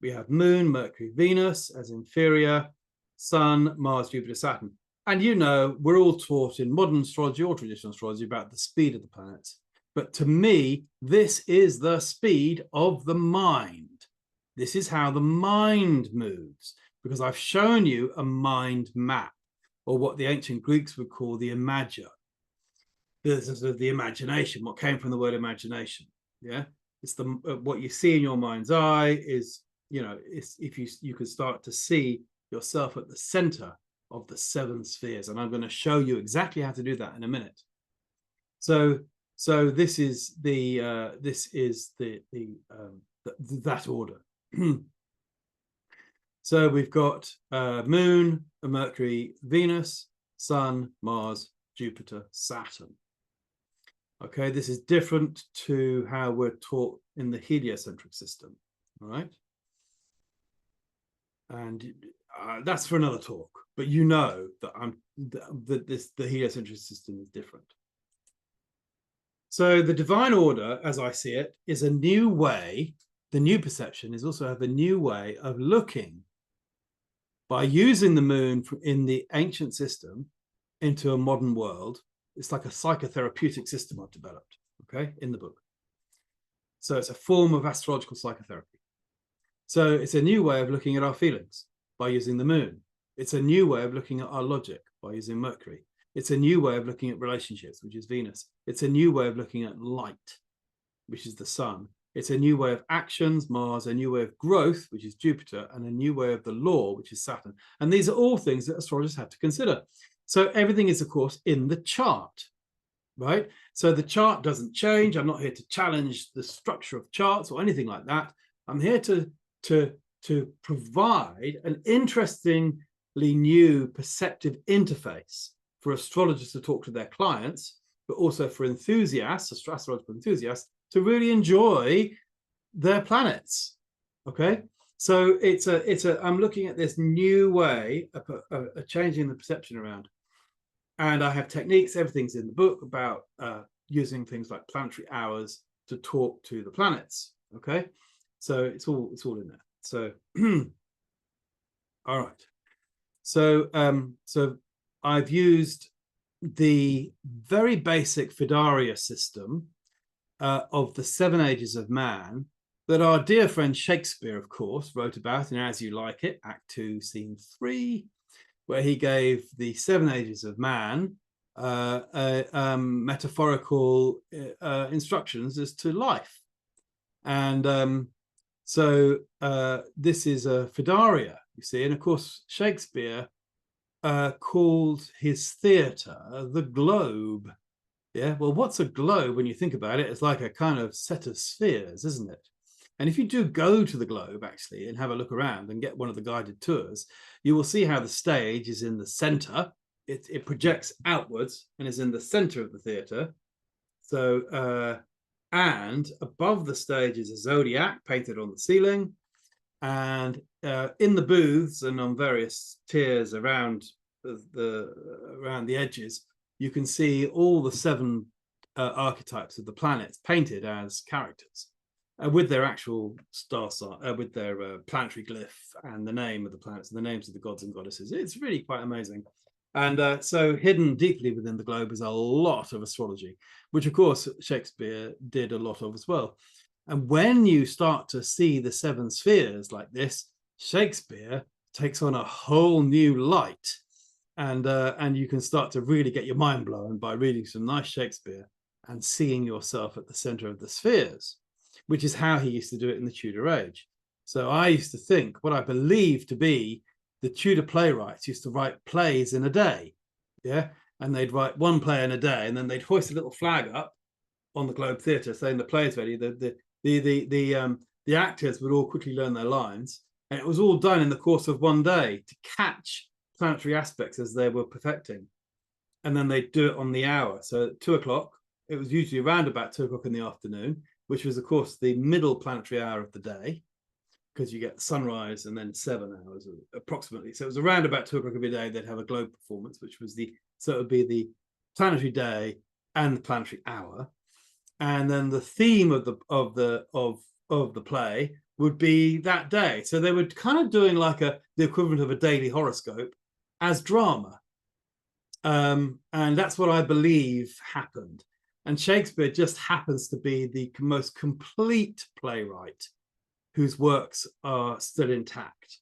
Speaker 2: We have Moon, Mercury, Venus as inferior, Sun, Mars, Jupiter, Saturn. And you know, we're all taught in modern astrology or traditional astrology about the speed of the planets. But to me, this is the speed of the mind. This is how the mind moves, because I've shown you a mind map, or what the ancient Greeks would call the imago. This is the imagination, what came from the word imagination. Yeah, it's the what you see in your mind's eye is, you know, it's if you can start to see yourself at the center of the 7 spheres, and I'm going to show you exactly how to do that in a minute. So this is that order. So we've got Moon, Mercury, Venus, Sun, Mars, Jupiter, Saturn. Okay, this is different to how we're taught in the heliocentric system. All right, and that's for another talk. But you know that the heliocentric system is different. So the divine order, as I see it, is a new way. The new perception is also have a new way of looking by using the moon in the ancient system into a modern world. It's like a psychotherapeutic system I've developed, okay, in the book. So it's a form of astrological psychotherapy. So it's a new way of looking at our feelings by using the moon. It's a new way of looking at our logic by using Mercury. It's a new way of looking at relationships, which is Venus. It's a new way of looking at light, which is the sun. It's a new way of actions, Mars, a new way of growth, which is Jupiter, and a new way of the law, which is Saturn. And these are all things that astrologers have to consider. So everything is, of course, in the chart, right? So the chart doesn't change. I'm not here to challenge the structure of charts or anything like that. I'm here to provide an interestingly new perceptive interface for astrologers to talk to their clients, but also for enthusiasts, astrological enthusiasts, to really enjoy their planets. Okay, so I'm looking at this new way of changing the perception around, and I have techniques. Everything's in the book about using things like planetary hours to talk to the planets. Okay, so it's all in there. So, all right. So I've used the very basic Fidaria system of the 7 ages of man that our dear friend Shakespeare, of course, wrote about in As You Like It, Act 2, Scene 3, where he gave the 7 ages of man metaphorical instructions as to life. And so this is a Fidaria, you see, and of course Shakespeare called his theatre the globe. Yeah, well, what's a globe when you think about it? It's like a kind of set of spheres, isn't it? And if you do go to the globe, actually, and have a look around and get one of the guided tours, you will see how the stage is in the center. It projects outwards and is in the center of the theatre. So, and above the stage is a zodiac painted on the ceiling. And in the booths and on various tiers around the edges, you can see all the 7 archetypes of the planets painted as characters with their actual star sign, with their planetary glyph and the name of the planets and the names of the gods and goddesses. It's really quite amazing. And so hidden deeply within the globe is a lot of astrology, which of course Shakespeare did a lot of as well. And when you start to see the 7 spheres like this, Shakespeare takes on a whole new light. And you can start to really get your mind blown by reading some nice Shakespeare and seeing yourself at the center of the spheres, which is how he used to do it in the Tudor age. So I used to think what I believe to be the Tudor playwrights used to write plays in a day. Yeah. And they'd write one play in a day, and then they'd hoist a little flag up on the Globe Theatre saying the play is ready. The actors would all quickly learn their lines. And it was all done in the course of one day to catch planetary aspects as they were perfecting, and then they'd do it on the hour. So at 2 o'clock, it was usually around about 2 o'clock in the afternoon, which was of course the middle planetary hour of the day, because you get sunrise and then 7 hours approximately. So it was around about 2 o'clock every day they'd have a globe performance, which was so it would be the planetary day and the planetary hour, and then the theme of the play would be that day. So they were kind of doing like the equivalent of a daily horoscope as drama. And that's what I believe happened. And Shakespeare just happens to be the most complete playwright whose works are still intact.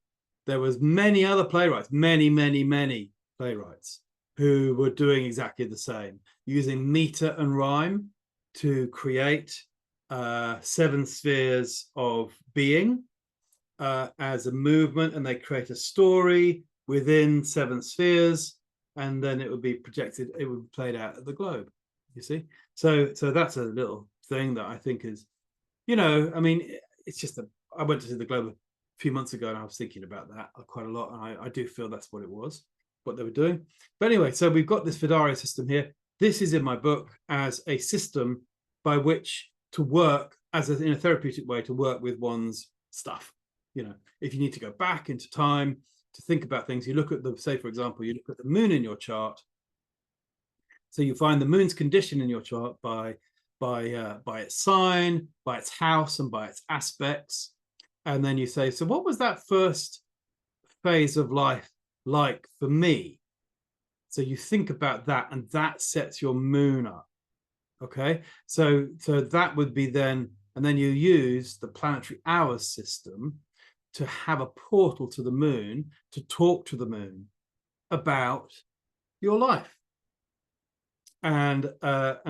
Speaker 2: There was many other playwrights, many playwrights who were doing exactly the same, using meter and rhyme to create 7 spheres of being as a movement, and they create a story within 7 spheres, and then it would be projected, it would be played out at the globe, you see. So that's a little thing that I think is, I mean, it's just I went to see the globe a few months ago and I was thinking about that quite a lot, and I do feel that's what it was, what they were doing. But anyway, so we've got this Fidaria system here. This is in my book as a system by which to work in a therapeutic way, to work with one's stuff. If you need to go back into time to think about things, you look at say, for example, you look at the moon in your chart. So you find the moon's condition in your chart by by its sign, by its house, and by its aspects. And then you say, so what was that first phase of life like for me? So you think about that, and that sets your moon up. Okay, so that would be then, and then you use the planetary hours system to have a portal to the moon, to talk to the moon about your life, and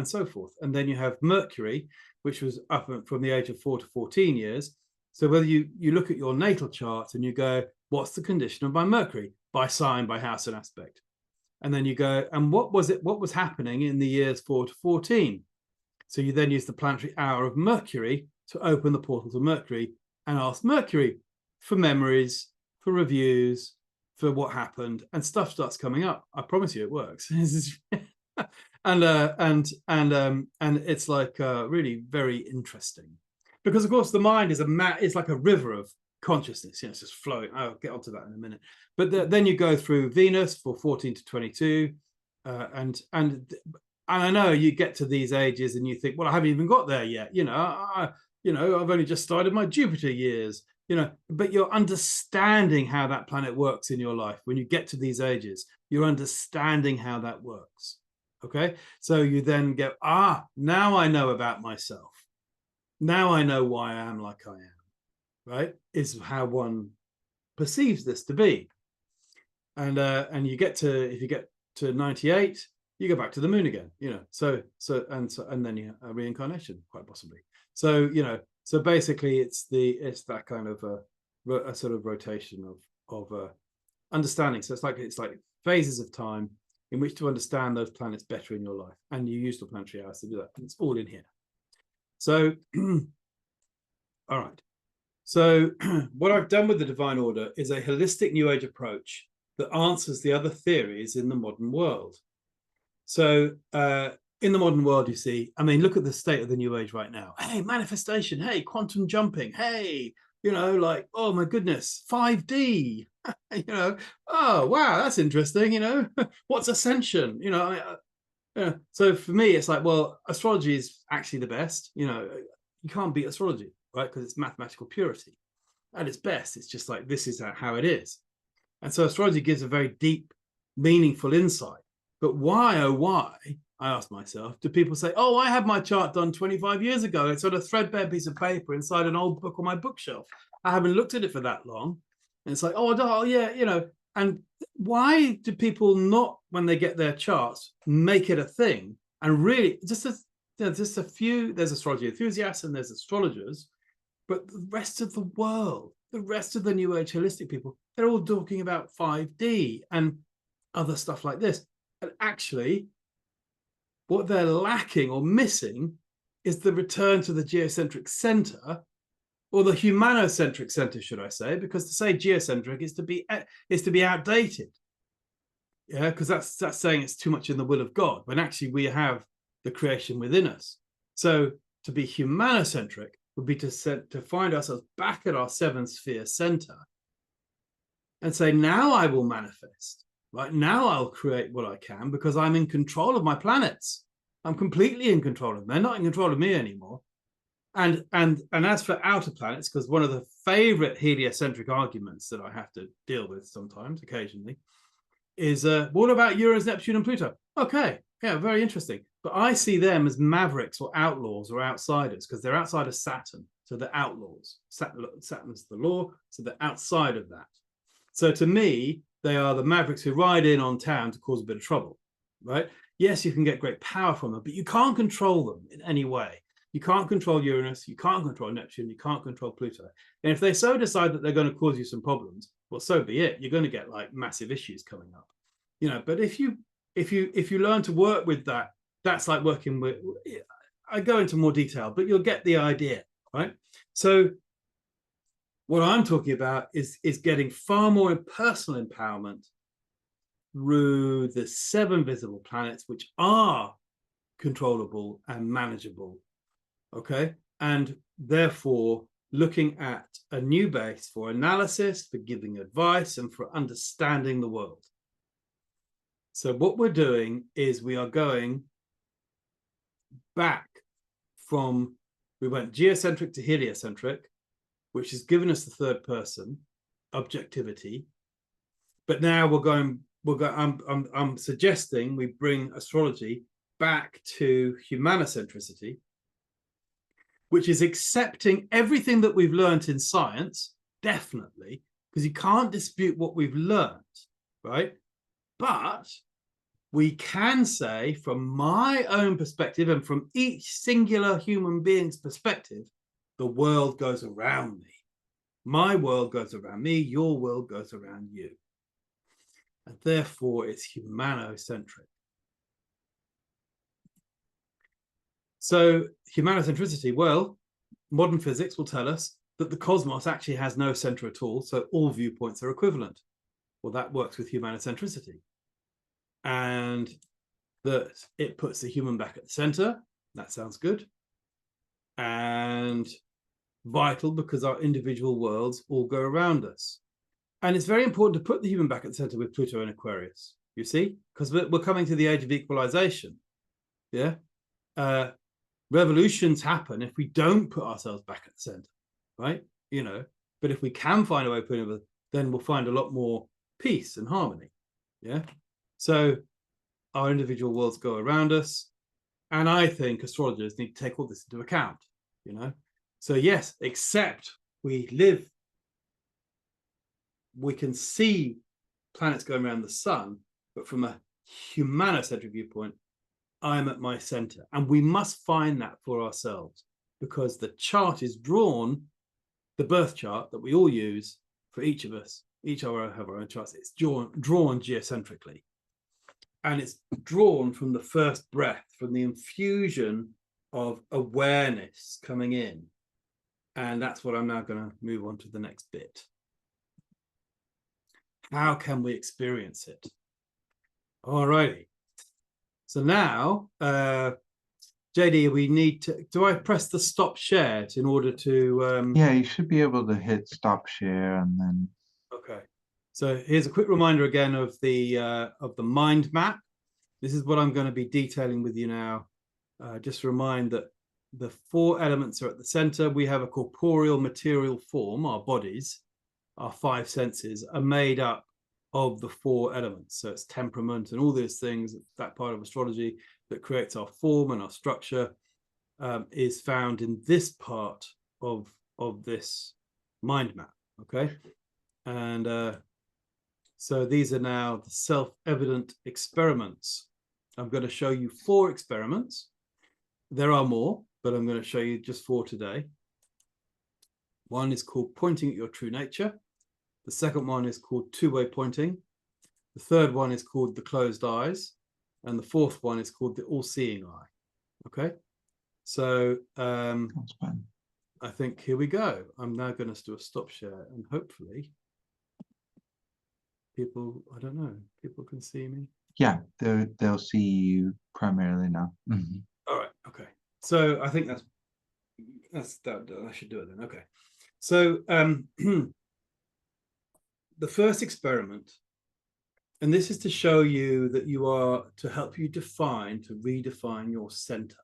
Speaker 2: so forth. And then you have Mercury, which was up from the age of 4 to 14 years. So whether you look at your natal chart and you go, what's the condition of my Mercury, by sign, by house, and aspect? And then you go, and what was happening in the years 4 to 14? So you then use the planetary hour of Mercury to open the portal to Mercury and ask Mercury for memories, for reviews, for what happened, and stuff starts coming up. I promise you, it works. and it's like really very interesting, because of course the mind is like a river of consciousness. It's just flowing. I'll get onto that in a minute. But then you go through Venus for 14 to 22, and I know you get to these ages and you think, well, I haven't even got there yet. I've only just started my Jupiter years. But you're understanding how that planet works in your life. When you get to these ages, you're understanding how that works. Okay, so you then go, now I know about myself. Now I know why I am like I am. Right, is how one perceives this to be. And if you get to 98, you go back to the moon again. And then you a reincarnation, quite possibly. So basically it's that kind of a sort of rotation of understanding. So it's like phases of time in which to understand those planets better in your life, and you use the planetary hours to do that. And it's all in here. So all right. So what I've done with the divine order is a holistic New Age approach that answers the other theories in the modern world. So in the modern world, you see, I mean, look at the state of the New Age right now. Hey, manifestation. Hey, quantum jumping. Hey, like, oh my goodness, 5D. Oh wow, that's interesting. What's ascension? So for me, it's like, well, astrology is actually the best. You can't beat astrology, right? Because it's mathematical purity. At its best, it's just like, this is how it is. And so astrology gives a very deep, meaningful insight. But why, oh why, I ask myself, do people say, oh, I had my chart done 25 years ago. It's on a threadbare piece of paper inside an old book on my bookshelf. I haven't looked at it for that long. And it's like, oh yeah, and why do people not, when they get their charts, make it a thing? And really, just a few, there's astrology enthusiasts and there's astrologers, but the rest of the world, the rest of the New Age holistic people, they're all talking about 5D and other stuff like this. And actually, what they're lacking or missing is the return to the geocentric center, or the humanocentric center, should I say, because to say geocentric is to be outdated. Yeah, because that's saying it's too much in the will of God, when actually we have the creation within us. So to be humanocentric would be to find ourselves back at our seven sphere center and say, now I will manifest. Right now I'll create what I can, because I'm in control of my planets. I'm completely in control of them. They're not in control of me anymore. And as for outer planets, because one of the favorite heliocentric arguments that I have to deal with sometimes, occasionally, is what about Uranus, Neptune, and Pluto? Okay, yeah, very interesting. But I see them as mavericks or outlaws or outsiders, because they're outside of Saturn. So they're outlaws. Saturn's the law, so they're outside of that. So to me, they are the mavericks who ride in on town to cause a bit of trouble, right? Yes, you can get great power from them, but you can't control them in any way. You can't control Uranus, you can't control Neptune, you can't control Pluto. And if they so decide that they're going to cause you some problems, well, so be it. You're going to get like massive issues coming up. But if you learn to work with that, that's like working with, I go into more detail, but you'll get the idea, right? So what I'm talking about is getting far more personal empowerment through the 7 visible planets, which are controllable and manageable. Okay, and therefore looking at a new base for analysis, for giving advice, and for understanding the world. So what we're doing is we are going back we went geocentric to heliocentric, which has given us the third person objectivity. But now I'm suggesting we bring astrology back to humanocentricity, which is accepting everything that we've learned in science, definitely, because you can't dispute what we've learned, right? But we can say, from my own perspective and from each singular human being's perspective, the world goes around me. My world goes around me, your world goes around you. And therefore, it's humanocentric. So humanocentricity, well, modern physics will tell us that the cosmos actually has no center at all, so all viewpoints are equivalent. Well, that works with humanocentricity. And that it puts the human back at the center. That sounds good. And vital, because our individual worlds all go around us. And it's very important to put the human back at the center with Pluto in Aquarius, you see, because we're coming to the age of equalization. Yeah. Revolutions happen if we don't put ourselves back at the center, right? You know, but if we can find a way of putting it, then we'll find a lot more peace and harmony. Yeah. So our individual worlds go around us. And I think astrologers need to take all this into account, you know. So yes, except we can see planets going around the sun, but from a humanocentric viewpoint, I'm at my center. And we must find that for ourselves, because the chart is drawn, the birth chart that we all use for each of us, each of us have our own charts, it's drawn geocentrically. And it's drawn from the first breath, from the infusion of awareness coming in. And that's what I'm now going to move on to the next bit. How can we experience it? All righty. So now, JD, we need to, do I press the stop share in order to...
Speaker 1: Yeah, you should be able to hit stop share and then...
Speaker 2: Okay. So here's a quick reminder again of the mind map. This is what I'm going to be detailing with you now. Just to remind that the 4 elements are at the center. We have a corporeal material form. Our bodies, our 5 senses, are made up of the 4 elements. So it's temperament and all these things, that part of astrology that creates our form and our structure is found in this part of this mind map. Okay. And so these are now the self-evident experiments. I'm going to show you 4 experiments. There are more, but I'm going to show you just 4 today. One is called pointing at your true nature. The second one is called two-way pointing. The third one is called the closed eyes. And the fourth one is called the all-seeing eye. Okay. So
Speaker 1: That's fine.
Speaker 2: I think here we go. I'm now going to do a stop share, and hopefully people, I don't know, people can see me.
Speaker 1: Yeah, they'll see you primarily now. Mm-hmm.
Speaker 2: All right. Okay. So I think that. I should do it then. Okay. So the first experiment, and this is to show you that you are, to help you redefine your center.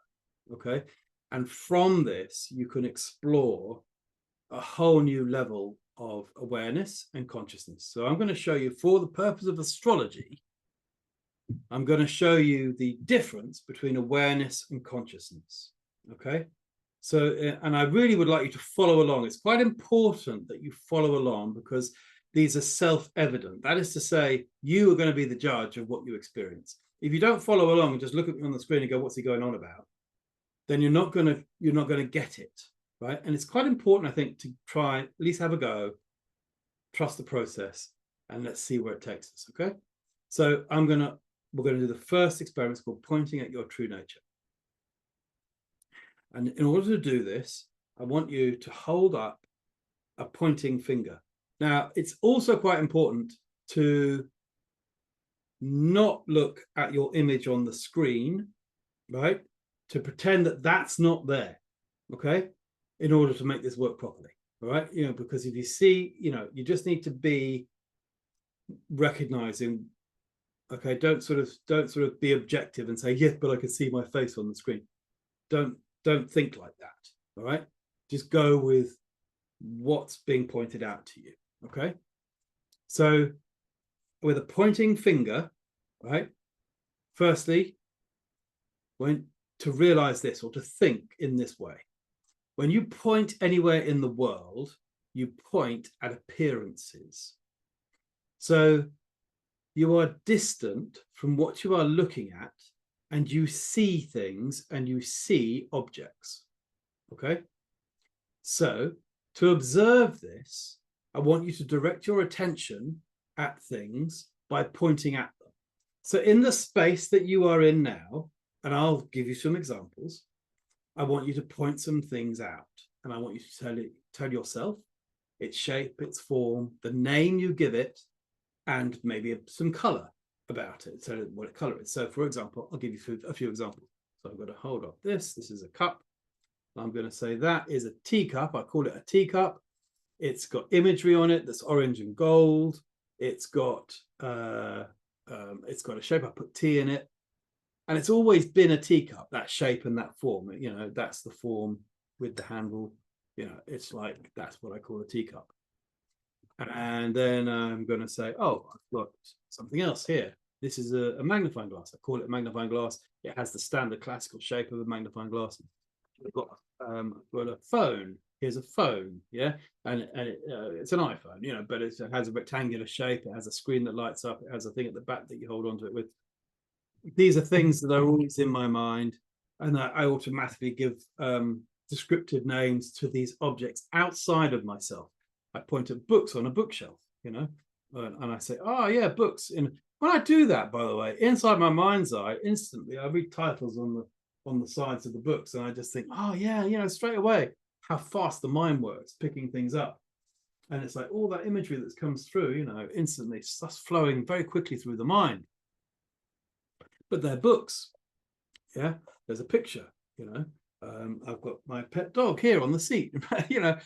Speaker 2: Okay. And from this, you can explore a whole new level of awareness and consciousness. So I'm going to show you, for the purpose of astrology, I'm going to show you the difference between awareness and consciousness. Okay. So, and I really would like you to follow along. It's quite important that you follow along, because these are self-evident. That is to say, you are going to be the judge of what you experience. If you don't follow along and just look at me on the screen and go, what's he going on about? Then you're not going to get it, right? And it's quite important, I think, to try, at least have a go, trust the process, and let's see where it takes us. Okay. So we're going to do the first experiment. It's called pointing at your true nature. And in order to do this, I want you to hold up a pointing finger. Now, it's also quite important to not look at your image on the screen, right? To pretend that that's not there, okay? In order to make this work properly, all right? You know, because if you see, you know, you just need to be recognizing, okay, don't sort of be objective and say, yes, but I can see my face on the screen. Don't don't think like that. All right. Just go with what's being pointed out to you. Okay. So with a pointing finger, right? Firstly, to realize this or to think in this way, when you point anywhere in the world, you point at appearances. So you are distant from what you are looking at, and you see things and you see objects. Okay. So to observe this, I want you to direct your attention at things by pointing at them. So in the space that you are in now, and I'll give you some examples, I want you to point some things out, and I want you to tell yourself its shape, its form, the name you give it, and maybe some color about it, so what color is. So for example, I'll give you a few examples. So I'm going to hold up this is a cup. I'm going to say that is a teacup. I call it a teacup. It's got imagery on it that's orange and gold. It's got a shape. I put tea in it, and it's always been a teacup. That shape and that form. You know, that's the form with the handle. You know, it's like that's what I call a teacup. And then I'm going to say, oh, I've got something else here. This is a magnifying glass. I call it a magnifying glass. It has the standard classical shape of a magnifying glass. I've got a phone. Here's a phone, yeah, and it's an iPhone, you know, but it has a rectangular shape. It has a screen that lights up. It has a thing at the back that you hold onto it with. These are things that are always in my mind, and I automatically give descriptive names to these objects outside of myself. I point at books on a bookshelf, you know, and I say, oh yeah, books. And when I do that, by the way, inside my mind's eye, instantly I read titles on the sides of the books, and I just think, oh yeah, you know, straight away how fast the mind works picking things up. And it's like all that imagery that comes through, you know, instantly starts flowing very quickly through the mind. But they're books. Yeah, there's a picture, you know. I've got my pet dog here on the seat. You know,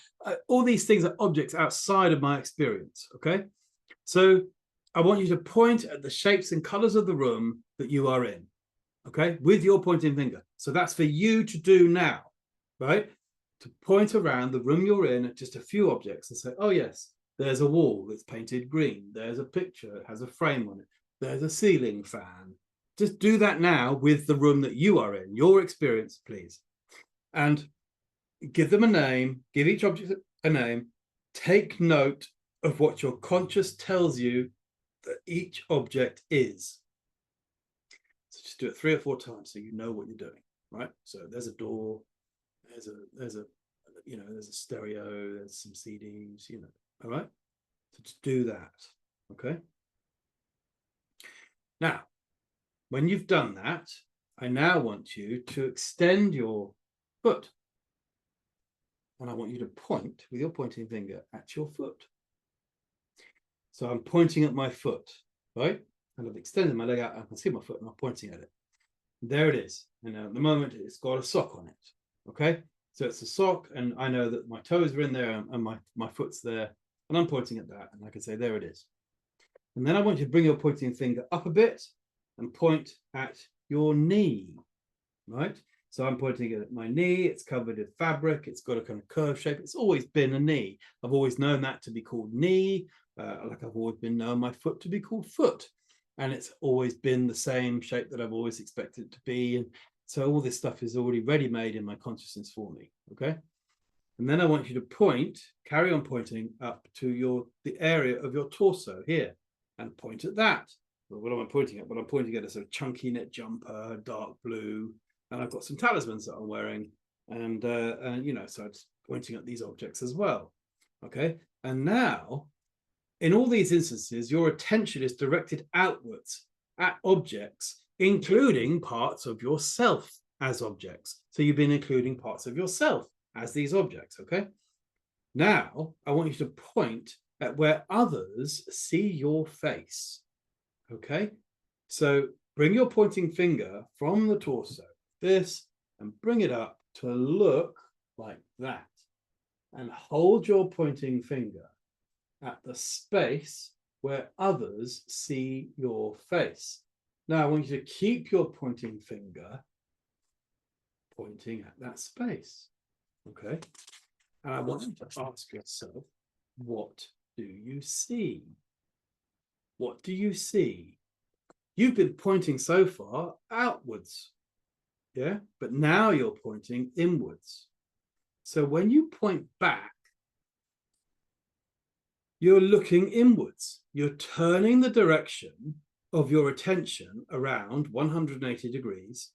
Speaker 2: all these things are objects outside of my experience. Okay, so I want you to point at the shapes and colors of the room that you are in, okay, with your pointing finger. So that's for you to do now, right? To point around the room you're in at just a few objects and say, oh yes, there's a wall that's painted green. There's a picture, it has a frame on it. There's a ceiling fan. Just do that now with the room that you are in, your experience, please. And give them a name, give each object a name. Take note of what your conscious tells you that each object is. So just do it 3 or 4 times so you know what you're doing, right? So there's a door, there's a stereo, there's some CDs, you know, all right? So just do that, okay? Now, when you've done that, I now want you to extend your foot. And I want you to point with your pointing finger at your foot. So I'm pointing at my foot, right? And I've extended my leg out. I can see my foot and I'm pointing at it. There it is. And at the moment, it's got a sock on it. Okay. So it's a sock, and I know that my toes are in there and my foot's there. And I'm pointing at that. And I can say, there it is. And then I want you to bring your pointing finger up a bit and point at your knee, right? So I'm pointing at my knee. It's covered in fabric. It's got a kind of curved shape. It's always been a knee. I've always known that to be called knee. Like I've always been known my foot to be called foot. And it's always been the same shape that I've always expected it to be. And so all this stuff is already ready-made in my consciousness for me, okay? And then I want you to carry on pointing up to the area of your torso here and point at that. Well, what am I pointing at? Well, I'm pointing at a sort of chunky knit jumper, dark blue, and I've got some talismans that I'm wearing, and you know, so I'm pointing at these objects as well. Okay, and now, in all these instances, your attention is directed outwards at objects, including parts of yourself as objects. So you've been including parts of yourself as these objects. Okay. Now I want you to point at where others see your face. Okay, so bring your pointing finger from the torso, this, and bring it up to look like that, and hold your pointing finger at the space where others see your face. Now I want you to keep your pointing finger pointing at that space. Okay. And I want you to ask yourself, what do you see? What do you see? You've been pointing so far outwards. Yeah. But now you're pointing inwards. So when you point back, you're looking inwards. You're turning the direction of your attention around 180 degrees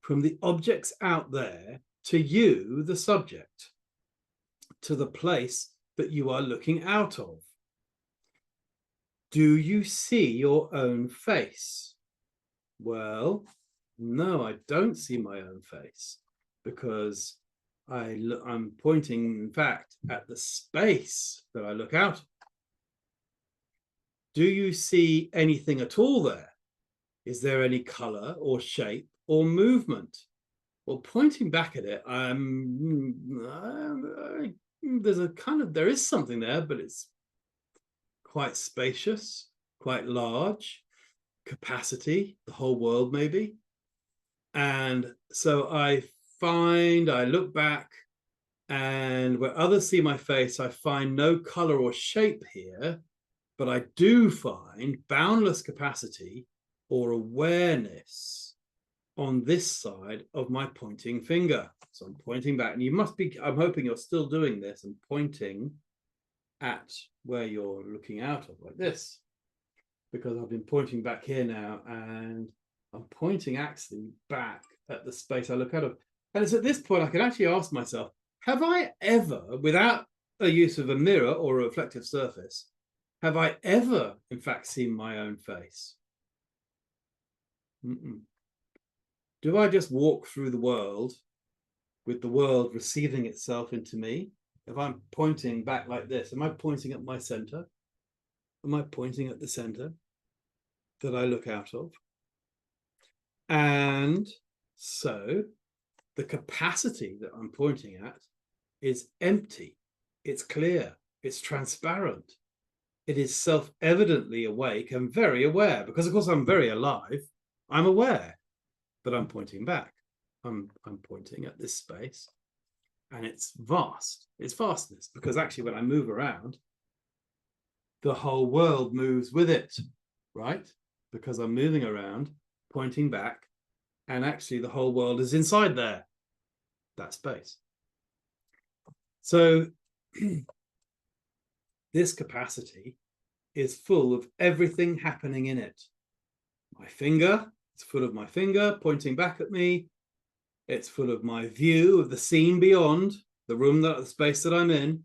Speaker 2: from the objects out there to you, the subject, to the place that you are looking out of. Do you see your own face? Well, no, I don't see my own face because I'm pointing, in fact, at the space that I look out of. Do you see anything at all there? Is there any color or shape or movement? Well, pointing back at it, there is something there, but it's quite spacious, quite large, capacity, the whole world maybe. And so I look back, and where others see my face, I find no color or shape here, but I do find boundless capacity or awareness on this side of my pointing finger. So I'm pointing back, and I'm hoping you're still doing this and pointing at where you're looking out of, like this, because I've been pointing back here now, and I'm pointing actually back at the space I look out of. And it's at this point I can actually ask myself, have I ever, without a use of a mirror or a reflective surface, have I ever, in fact, seen my own face? Do I just walk through the world with the world receiving itself into me? If I'm pointing back like this, am I pointing at my center? Am I pointing at the center that I look out of? And so the capacity that I'm pointing at is empty. It's clear. It's transparent. It is self-evidently awake and very aware, because of course I'm very alive. I'm aware, but I'm pointing back. I'm pointing at this space, and it's vast. It's vastness, because actually when I move around, the whole world moves with it, right? Because I'm moving around, pointing back, and actually the whole world is inside there, that space. So this capacity is full of everything happening in it. My finger, it's full of my finger pointing back at me. It's full of my view of the scene beyond, the space that I'm in.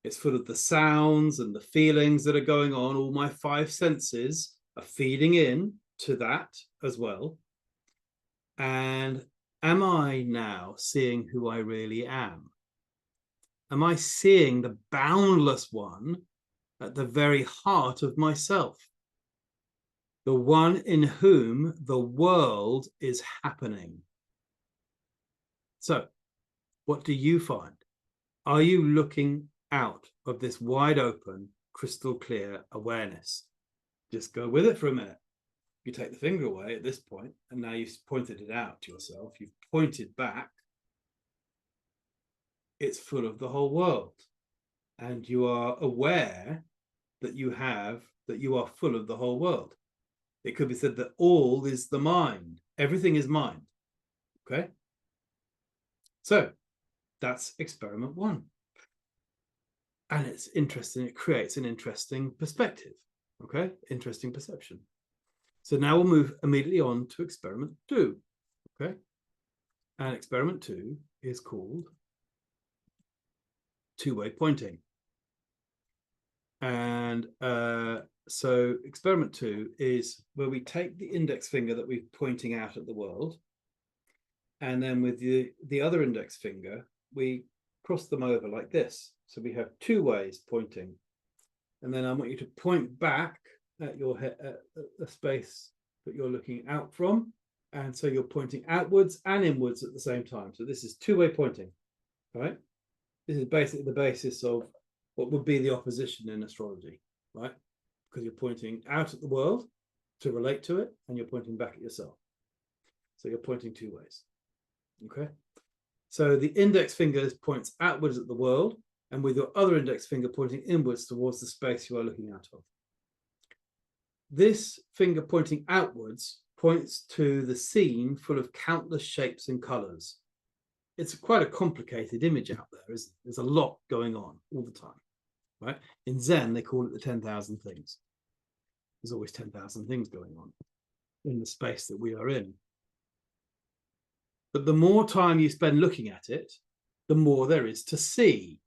Speaker 2: It's full of the sounds and the feelings that are going on. All my five senses are feeding in to that as well. And am I now seeing who I really am? Am I seeing the boundless one at the very heart of myself? The one in whom the world is happening. So, what do you find? Are you looking out of this wide open, crystal clear awareness? Just go with it for a minute. You take the finger away at this point, and now you've pointed it out to yourself. You've pointed back. It's full of the whole world. And you are aware that you are full of the whole world. It could be said that all is the mind. Everything is mind. Okay? So that's experiment one. And it's interesting. It creates an interesting perspective. Okay? Interesting perception. So now we'll move immediately on to experiment two. Okay? And experiment two is called two-way pointing. And so experiment two is where we take the index finger that we're pointing out at the world, and then with the other index finger, we cross them over like this. So we have two ways pointing. And then I want you to point back at your head, at the space that you're looking out from. And so you're pointing outwards and inwards at the same time. So this is two-way pointing, right? This is basically the basis of what would be the opposition in astrology, right? Because you're pointing out at the world to relate to it, and you're pointing back at yourself. So you're pointing two ways. Okay. So the index finger points outwards at the world, and with your other index finger pointing inwards towards the space you are looking out of. This finger pointing outwards points to the scene full of countless shapes and colors. It's quite a complicated image out there, isn't it? There's a lot going on all the time, right? In Zen, they call it the 10,000 things. There's always 10,000 things going on in the space that we are in. But the more time you spend looking at it, the more there is to see.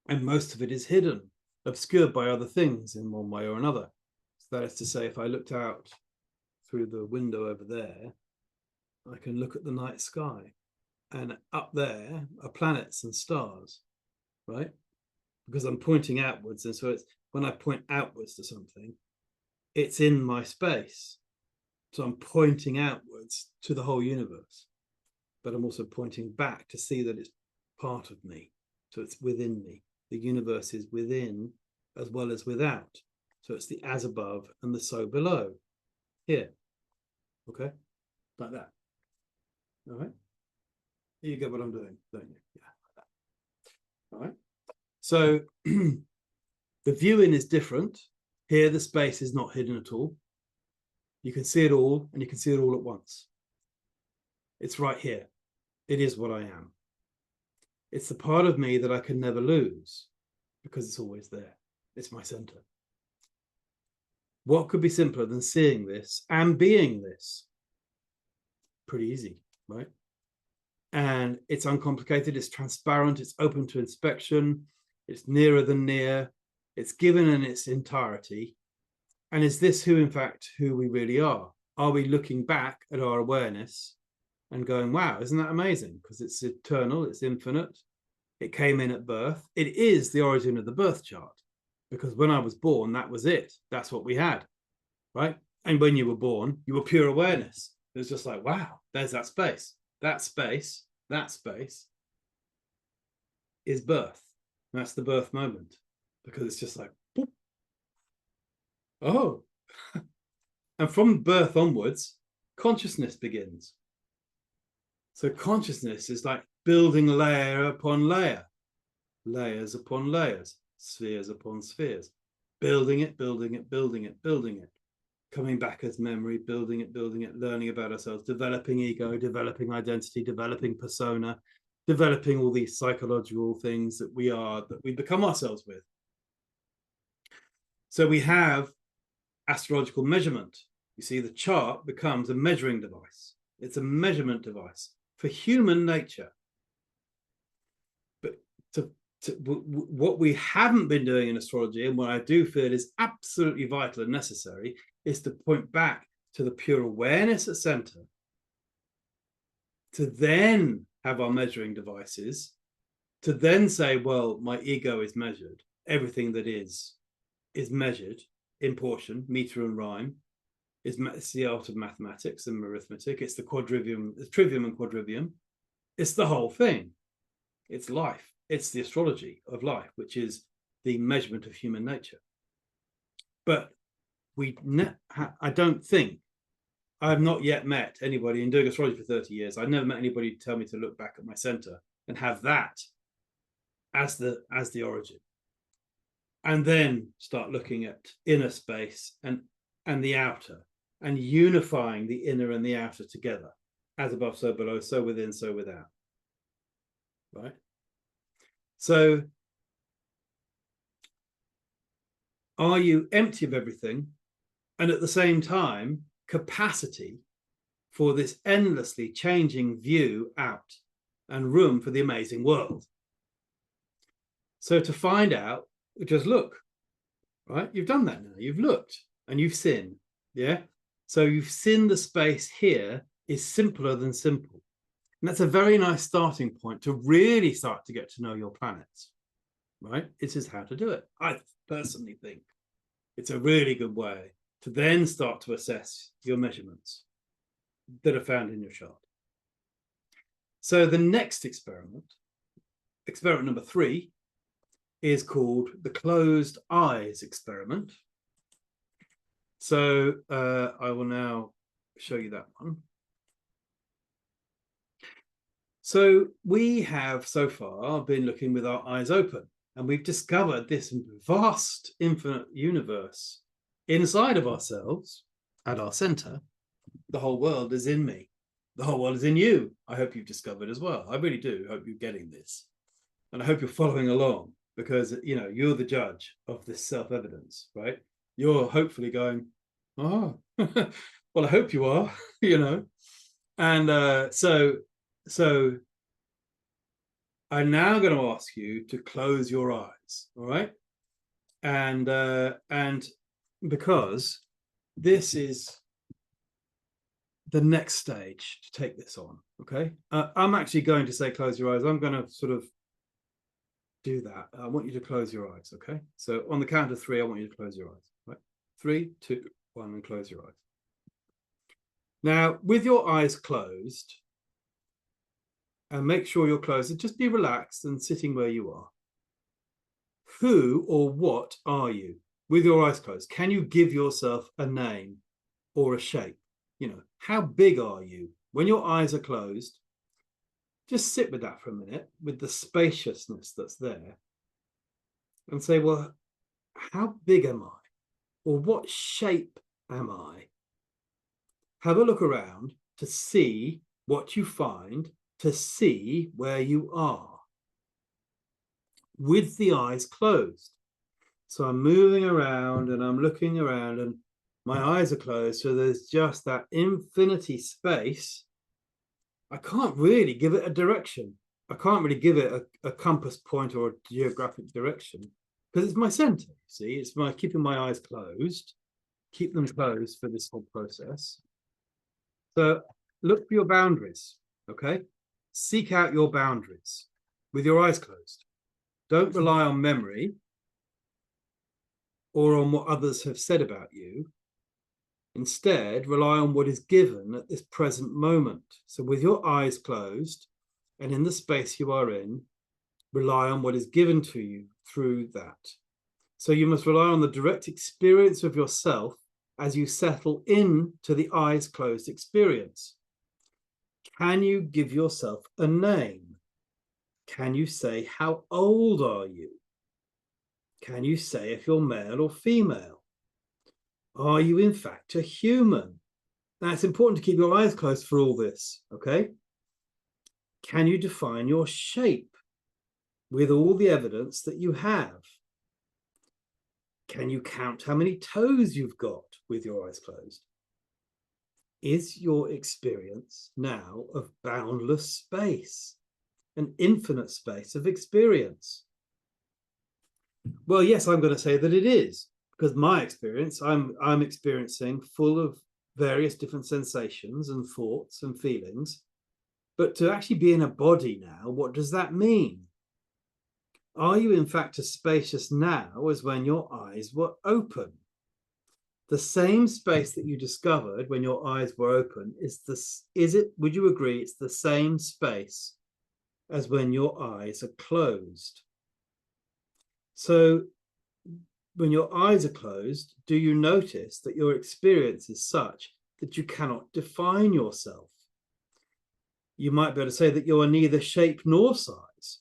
Speaker 2: And most of it is hidden, obscured by other things in one way or another. So that is to say, if I looked out through the window over there, I can look at the night sky. And up there are planets and stars, right? Because I'm pointing outwards. And so it's when I point outwards to something, it's in my space. So I'm pointing outwards to the whole universe. But I'm also pointing back to see that it's part of me. So it's within me. The universe is within as well as without. So it's the as above and the so below. Here. Okay? Like that. All right? You get what I'm doing, don't you? Yeah, like that. All right? So the viewing is different. Here, the space is not hidden at all. You can see it all, and you can see it all at once. It's right here. It is what I am. It's the part of me that I can never lose because it's always there. It's my center. What could be simpler than seeing this and being this? Pretty easy, right? And it's uncomplicated, it's transparent, it's open to inspection, it's nearer than near, it's given in its entirety. And is this who, in fact, who we really are? Are we looking back at our awareness and going, wow, isn't that amazing? Because it's eternal, it's infinite. It came in at birth. It is the origin of the birth chart. Because when I was born, that was it. That's what we had, right? And when you were born, you were pure awareness. It was just like, wow, there's that space. That space is birth. And that's the birth moment. Because it's just like, boop. Oh. And from birth onwards, consciousness begins. So consciousness is like building layer upon layer, layers upon layers, spheres upon spheres, building it, building it, building it, building it, coming back as memory, building it, learning about ourselves, developing ego, developing identity, developing persona, developing all these psychological things that we are, that we become ourselves with. So we have astrological measurement. You see, the chart becomes a measuring device. It's a measurement device for human nature. But what we haven't been doing in astrology, and what I do feel is absolutely vital and necessary, is to point back to the pure awareness at center, to then have our measuring devices, to then say, well, my ego is measured. Everything that is measured in portion, meter and rhyme. It's the art of mathematics and arithmetic. It's the quadrivium, the trivium and quadrivium. It's the whole thing. It's life. It's the astrology of life, which is the measurement of human nature. But I don't think, I have not yet met anybody in doing astrology for 30 years. I've never met anybody tell me to look back at my center and have that as the origin. And then start looking at inner space and the outer, and unifying the inner and the outer together, as above, so below, so within, so without. Right? So, are you empty of everything, and at the same time, capacity for this endlessly changing view out and room for the amazing world? So to find out, just look, right? You've done that now. You've looked and you've seen, yeah? So you've seen the space here is simpler than simple. And that's a very nice starting point to really start to get to know your planets, right? This is how to do it. I personally think it's a really good way to then start to assess your measurements that are found in your chart. So the next experiment number 3, is called the closed eyes experiment. So I will now show you that one. So we have so far been looking with our eyes open, and we've discovered this vast, infinite universe inside of ourselves at our center. The whole world is in me. The whole world is in you. I hope you've discovered as well. I really do hope you're getting this. And I hope you're following along, because, you know, you're the judge of this self-evidence, right? You're hopefully going, oh, well, I hope you are, you know. And so I'm now going to ask you to close your eyes, all right? And because this is the next stage to take this on, okay? I'm actually going to say close your eyes. I'm going to sort of do that. I want you to close your eyes, okay? So on the count of 3, I want you to close your eyes, right? 3, 2, 1, and close your eyes. Now, with your eyes closed, and make sure you're closed, and just be relaxed and sitting where you are. Who or what are you? With your eyes closed, can you give yourself a name or a shape? You know, how big are you? When your eyes are closed, just sit with that for a minute, with the spaciousness that's there, and say, well, how big am I? Or what shape am I? Have a look around to see what you find, to see where you are, with the eyes closed. So I'm moving around and I'm looking around, and my eyes are closed, so there's just that infinity space. I can't really give it a direction. I can't really give it a compass point or a geographic direction, because it's my center. See, it's my keeping my eyes closed, keep them closed for this whole process. So look for your boundaries, okay? Seek out your boundaries with your eyes closed. Don't rely on memory or on what others have said about you. Instead, rely on what is given at this present moment. So with your eyes closed and in the space you are in, rely on what is given to you through that. So you must rely on the direct experience of yourself as you settle into the eyes closed experience. Can you give yourself a name? Can you say, how old are you? Can you say if you're male or female? Are you in fact a human? Now, it's important to keep your eyes closed for all this, okay? Can you define your shape with all the evidence that you have? Can you count how many toes you've got with your eyes closed? Is your experience now of boundless space, an infinite space of experience? Well, yes, I'm going to say that it is, because my experience, I'm experiencing full of various different sensations and thoughts and feelings. But to actually be in a body now, what does that mean? Are you in fact as spacious now as when your eyes were open? The same space that you discovered when your eyes were open would you agree it's the same space as when your eyes are closed? So when your eyes are closed, do you notice that your experience is such that you cannot define yourself? You might be able to say that you are neither shape nor size.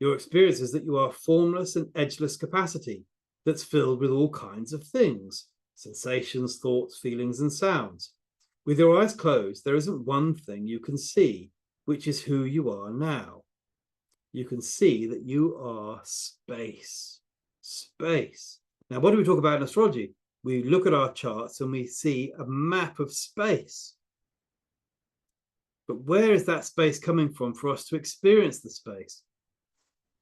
Speaker 2: Your experience is that you are formless and edgeless capacity that's filled with all kinds of things, sensations, thoughts, feelings, and sounds. With your eyes closed, there isn't one thing you can see, which is who you are now. You can see that you are space. Space. Now, what do we talk about in astrology? We look at our charts and we see a map of space. But where is that space coming from for us to experience the space?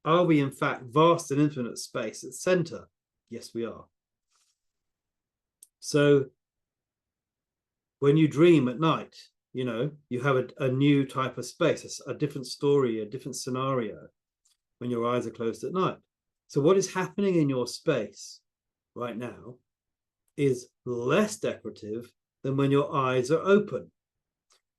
Speaker 2: Are we in fact vast and infinite space at center? Yes, we are. So when you dream at night, you know, you have a new type of space, a different story, a different scenario when your eyes are closed at night. So what is happening in your space right now is less decorative than when your eyes are open.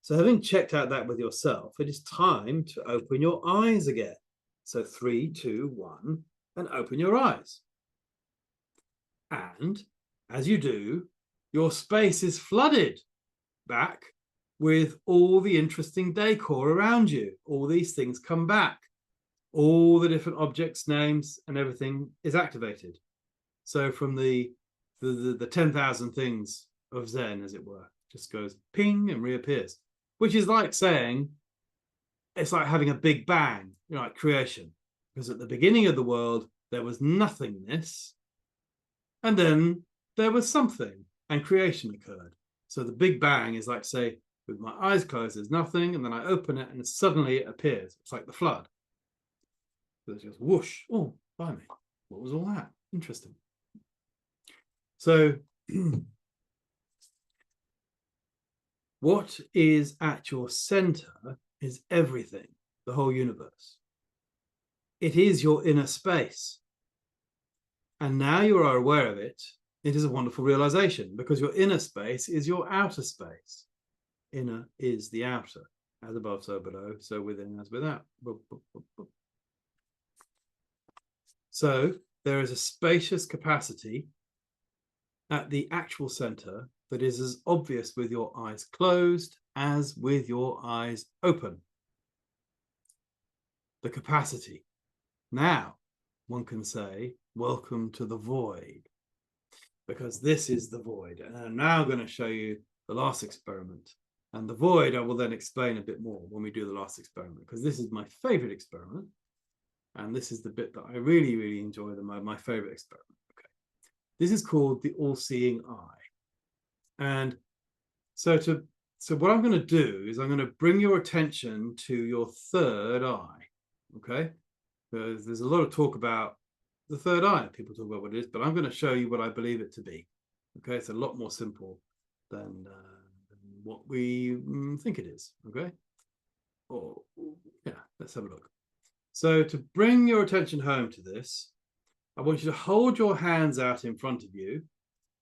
Speaker 2: So having checked out that with yourself, it is time to open your eyes again. So 3, 2, 1, and open your eyes. And as you do, your space is flooded back with all the interesting decor around you. All these things come back. All the different objects, names, and everything is activated. So from the 10,000 things of Zen, as it were, just goes ping and reappears, which is like saying, it's like having a big bang, you know, like creation. Because at the beginning of the world, there was nothingness, and then there was something, and creation occurred. So the big bang is like, say, with my eyes closed, there's nothing, and then I open it, and suddenly it appears. It's like the flood. So it goes whoosh. Oh, blimey, what was all that? Interesting. So what is at your center is everything, the whole universe. It is your inner space. And now you are aware of it, it is a wonderful realization, because your inner space is your outer space. Inner is the outer. As above, so below, so within as without. So there is a spacious capacity at the actual center that is as obvious with your eyes closed as with your eyes open. The capacity. Now, one can say, welcome to the void, because this is the void. And I'm now going to show you the last experiment. And the void, I will then explain a bit more when we do the last experiment, because this is my favorite experiment. And this is the bit that I really, really enjoy, my favorite experiment. Okay. This is called the all-seeing eye. And so what I'm going to do is I'm going to bring your attention to your third eye. Okay. Because there's a lot of talk about the third eye. People talk about what it is, but I'm going to show you what I believe it to be. Okay. It's a lot more simple than what we think it is. Okay. Or yeah, let's have a look. So to bring your attention home to this, I want you to hold your hands out in front of you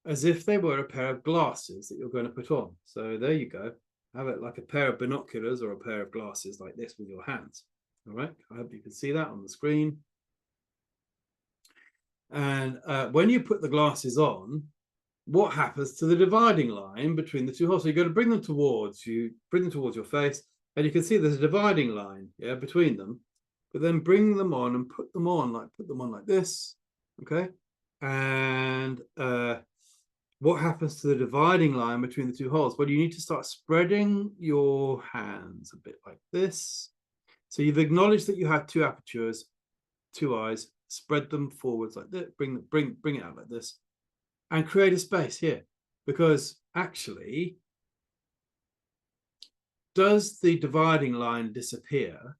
Speaker 2: as if they were a pair of glasses that you're going to put on. So there you go. Have it like a pair of binoculars or a pair of glasses like this with your hands. All right. I hope you can see that on the screen. And when you put the glasses on, what happens to the dividing line between the two holes? So you're going to bring them towards your face, and you can see there's a dividing line, yeah, between them. But then bring them on and put them on like this, okay? And what happens to the dividing line between the two holes? Well, you need to start spreading your hands a bit like this. So you've acknowledged that you have two apertures, two eyes. Spread them forwards like this. Bring it out like this, and create a space here. Because actually, does the dividing line disappear?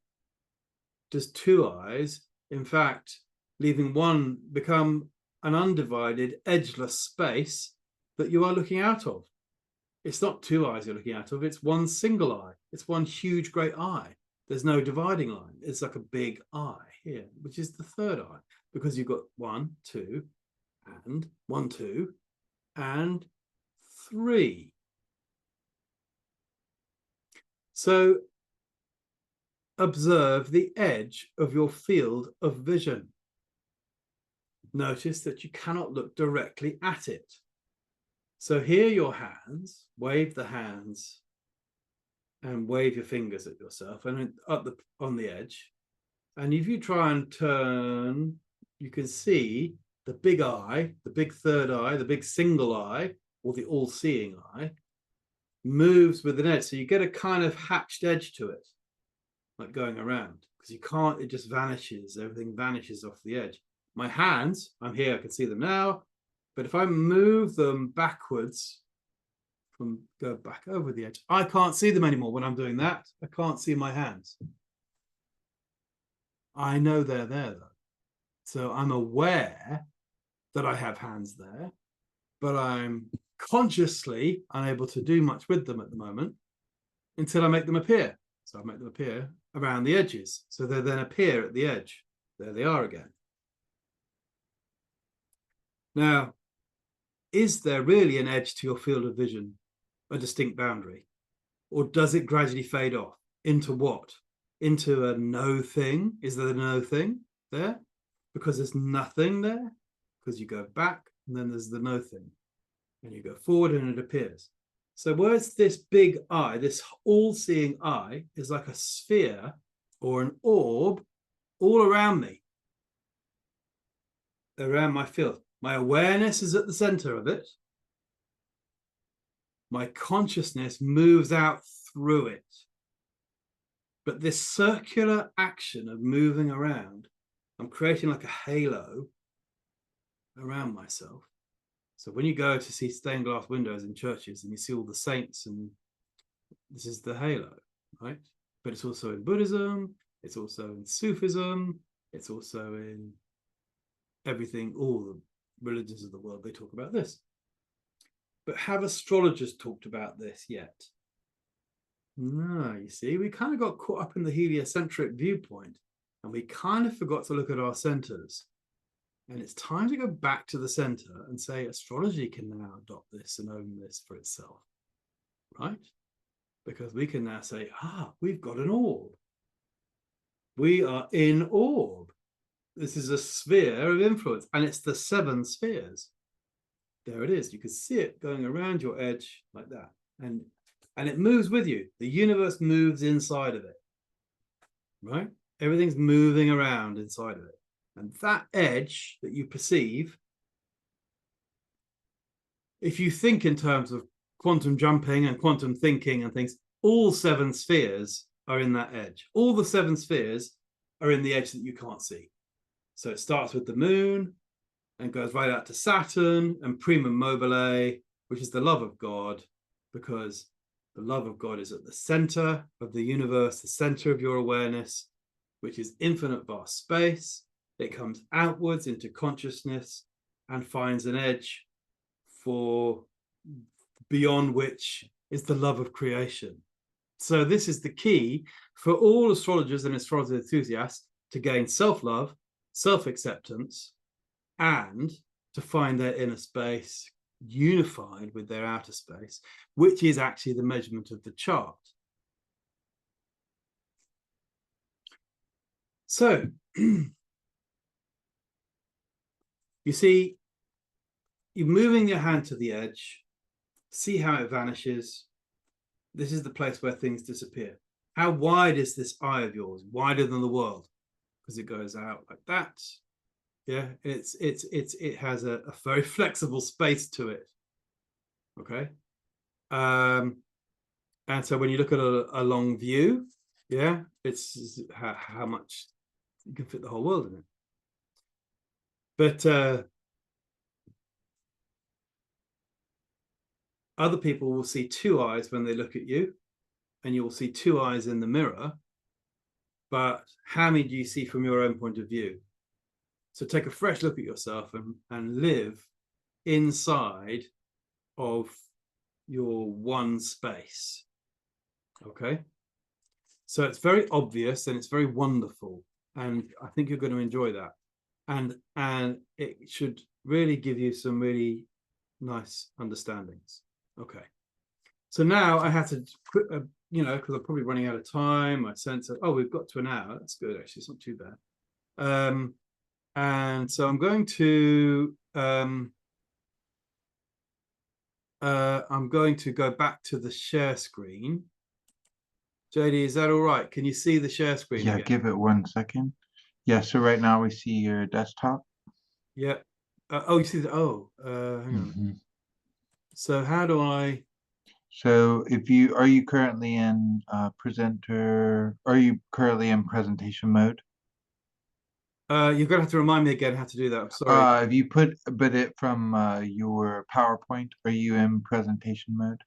Speaker 2: Does two eyes, in fact, leaving one, become an undivided, edgeless space that you are looking out of? It's not two eyes you're looking out of, it's one single eye. It's one huge, great eye. There's no dividing line. It's like a big eye here, which is the third eye, because you've got 1, 2, and 1, 2, and 3. So observe the edge of your field of vision. Notice that you cannot look directly at it. So here your hands, wave the hands and wave your fingers at yourself and on the edge. And if you try and turn, you can see the big eye, the big third eye, the big single eye, or the all-seeing eye, moves with an edge. So you get a kind of hatched edge to it, like going around, because you can't, it just vanishes. Everything vanishes off the edge. My hands, I'm here, I can see them now. But if I move them backwards, go back over the edge, I can't see them anymore when I'm doing that. I can't see my hands. I know they're there though. So I'm aware that I have hands there, but I'm consciously unable to do much with them at the moment until I make them appear. So I make them appear around the edges. So they then appear at the edge. There they are again. Now, is there really an edge to your field of vision, a distinct boundary? Or does it gradually fade off? Into what? Into a no thing? Is there a no thing there? Because there's nothing there? Because you go back and then there's the no thing. And you go forward and it appears. So where's this big eye, this all-seeing eye, is like a sphere or an orb all around me, around my field. My awareness is at the center of it. My consciousness moves out through it. But this circular action of moving around, I'm creating like a halo around myself. So when you go to see stained glass windows in churches and you see all the saints, and this is the halo, right? But it's also in Buddhism, it's also in Sufism, it's also in everything, all the religions of the world, they talk about this. But have astrologers talked about this yet? No, you see, we kind of got caught up in the heliocentric viewpoint and we kind of forgot to look at our centers. And it's time to go back to the center and say astrology can now adopt this and own this for itself, right? Because we can now say, we've got an orb. We are in orb. This is a sphere of influence, and it's the 7 spheres. There it is. You can see it going around your edge like that. And it moves with you. The universe moves inside of it, right? Everything's moving around inside of it. And that edge that you perceive, if you think in terms of quantum jumping and quantum thinking and things, all 7 spheres are in that edge. All the 7 spheres are in the edge that you can't see. So it starts with the moon and goes right out to Saturn and primum mobile, which is the love of God, because the love of God is at the center of the universe, the center of your awareness, which is infinite vast space. It comes outwards into consciousness and finds an edge for beyond which is the love of creation. So this is the key for all astrologers and astrology enthusiasts to gain self-love, self-acceptance, and to find their inner space unified with their outer space, which is actually the measurement of the chart. So you see, you're moving your hand to the edge, see how it vanishes. This is the place where things disappear. How wide is this eye of yours? Wider than the world, because it goes out like that. Yeah, it has a very flexible space to it. Okay. And so when you look at a long view, yeah, it's how much you can fit the whole world in it. But other people will see 2 eyes when they look at you, and you will see 2 eyes in the mirror. But how many do you see from your own point of view? So take a fresh look at yourself and live inside of your one space. Okay. So it's very obvious and it's very wonderful. And I think you're going to enjoy that. And it should really give you some really nice understandings. Okay. So now I have to, because I'm probably running out of time. I sense that, we've got to an hour. That's good, actually. It's not too bad. And so I'm going to go back to the share screen. JD, is that all right? Can you see the share screen?
Speaker 1: Yeah,
Speaker 2: again?
Speaker 1: give it 1 second. Yeah, so right now we see your desktop.
Speaker 2: Yeah. You see the, hang on. So how do I?
Speaker 1: So are you currently in presenter? Are you currently in presentation mode?
Speaker 2: You're gonna have to remind me again how to do that. I'm sorry.
Speaker 1: If you put it from your PowerPoint, are you in presentation mode?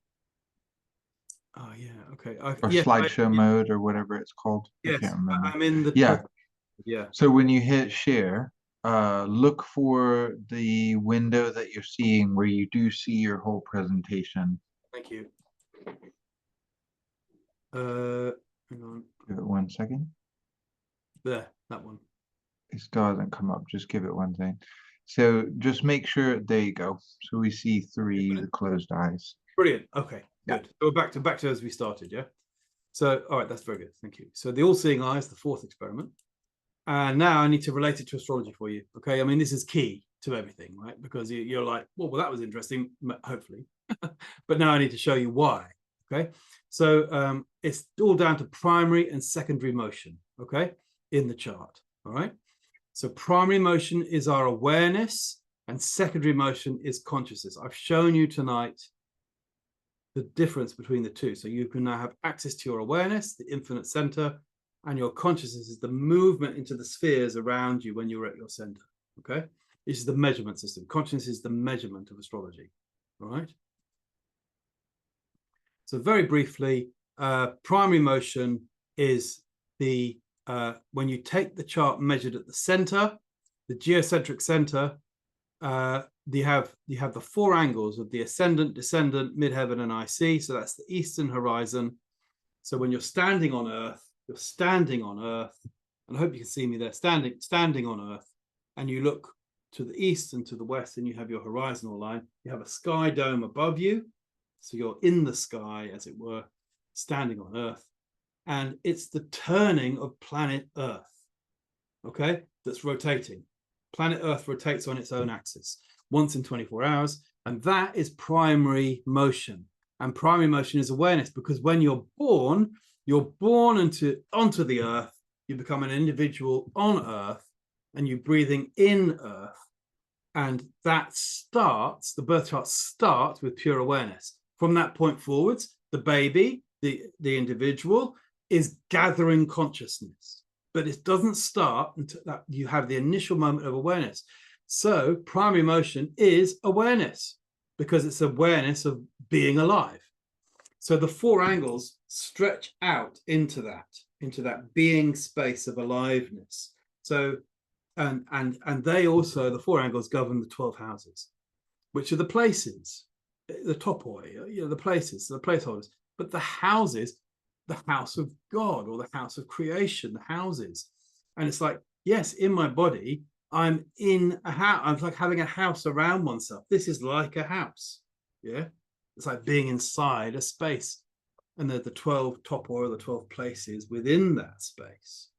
Speaker 2: Oh yeah, okay.
Speaker 1: Or slideshow mode or whatever it's called?
Speaker 2: Yes,
Speaker 1: I can't remember.
Speaker 2: I'm in the
Speaker 1: Yeah. So when you hit share, look for the window that you're seeing where you do see your whole presentation.
Speaker 2: Thank you. Hang on.
Speaker 1: Give it 1 second.
Speaker 2: There, that one.
Speaker 1: It still hasn't come up. Just give it 1 second. So just make sure, there you go. So we see 3, the closed eyes.
Speaker 2: Brilliant. Okay, good. So we're back to as we started, yeah? So, all right, that's very good. Thank you. So the all-seeing eye is the 4th experiment. And now I need to relate it to astrology for you. Okay, I mean, this is key to everything, right? Because you're like, well, that was interesting, hopefully. But now I need to show you why. Okay, so it's all down to primary and secondary motion. Okay, in the chart. All right. So primary motion is our awareness, and secondary motion is consciousness. I've shown you tonight the difference between the two. So you can now have access to your awareness, the infinite center, and your consciousness is the movement into the spheres around you when you're at your center. Okay, this is the measurement system. Consciousness is the measurement of astrology. All right. So very briefly, primary motion is the when you take the chart measured at the center, the geocentric center, you have the four angles of the ascendant, descendant, midheaven, and IC. So that's the eastern horizon. So when you're standing on Earth, you're standing on Earth, and I hope you can see me there, standing on Earth, and you look to the east and to the west, and you have your horizontal line. You have a sky dome above you, so you're in the sky, as it were, standing on Earth, and it's the turning of planet Earth, okay, that's rotating. Planet Earth rotates on its own axis once in 24 hours, and that is primary motion. And primary motion is awareness, because when you're born onto the Earth, you become an individual on Earth, and you're breathing in Earth, and that starts, the birth chart starts with pure awareness. From that point forwards, the baby, the individual, is gathering consciousness, but it doesn't start until that you have the initial moment of awareness. So primary motion is awareness, because it's awareness of being alive. So the four angles stretch out into that being space of aliveness. So and they also, the four angles govern the 12 houses, which are the places, the topoi, the places, the placeholders. But the houses, the house of God, or the house of creation, the houses. And it's like, yes, in my body, I'm in a house. I'm like having a house around oneself. This is like a house. Yeah. It's like being inside a space. And the 12 topoi, or the 12 places within that space,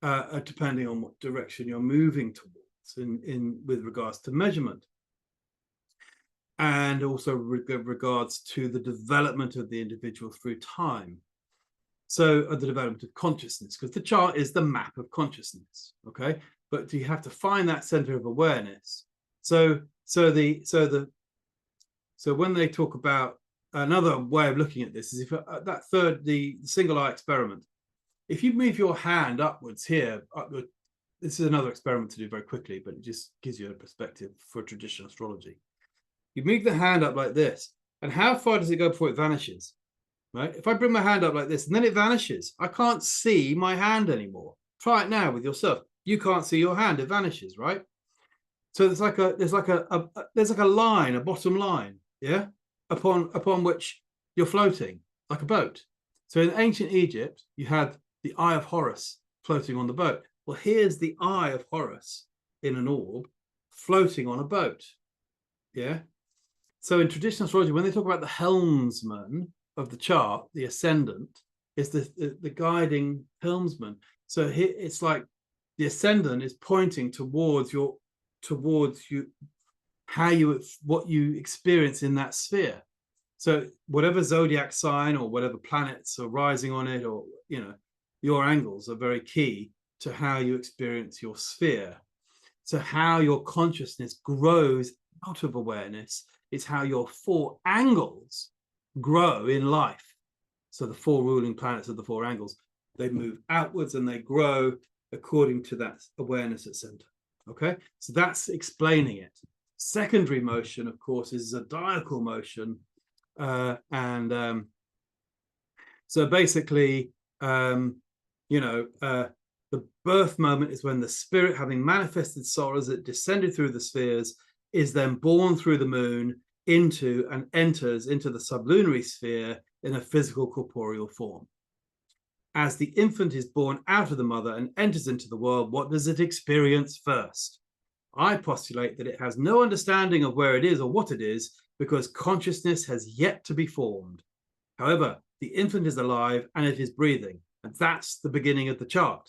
Speaker 2: depending on what direction you're moving towards in with regards to measurement. And also regards to the development of the individual through time. So the development of consciousness, because the chart is the map of consciousness, okay? But you have to find that center of awareness. So when they talk about, another way of looking at this is if that third, the single eye experiment, if you move your hand upwards here, upward, this is another experiment to do very quickly, but it just gives you a perspective for traditional astrology. You move the hand up like this, and how far does it go before it vanishes? Right? If I bring my hand up like this and then it vanishes, I can't see my hand anymore. Try it now with yourself. You can't see your hand; it vanishes, right? So there's like a line, a bottom line, yeah, upon which you're floating like a boat. So in ancient Egypt, you had the Eye of Horus floating on the boat. Well, here's the Eye of Horus in an orb floating on a boat. Yeah. So in traditional astrology, when they talk about the helmsman of the chart, the ascendant is the guiding helmsman. So here it's like the ascendant is pointing towards you, what you experience in that sphere. So whatever zodiac sign or whatever planets are rising on it, or your angles are very key to how you experience your sphere. So how your consciousness grows out of awareness is how your four angles grow in life. So the four ruling planets of the four angles, they move outwards and they grow according to that awareness at center. Okay, so that's explaining it. Secondary motion, of course, is zodiacal motion, so basically, the birth moment is when the spirit, having manifested soul as it descended through the spheres, is then born through the moon into and enters into the sublunary sphere in a physical corporeal form. As the infant is born out of the mother and enters into the world, what does it experience first? I postulate that it has no understanding of where it is or what it is, because consciousness has yet to be formed. However, the infant is alive and it is breathing, and that's the beginning of the chart.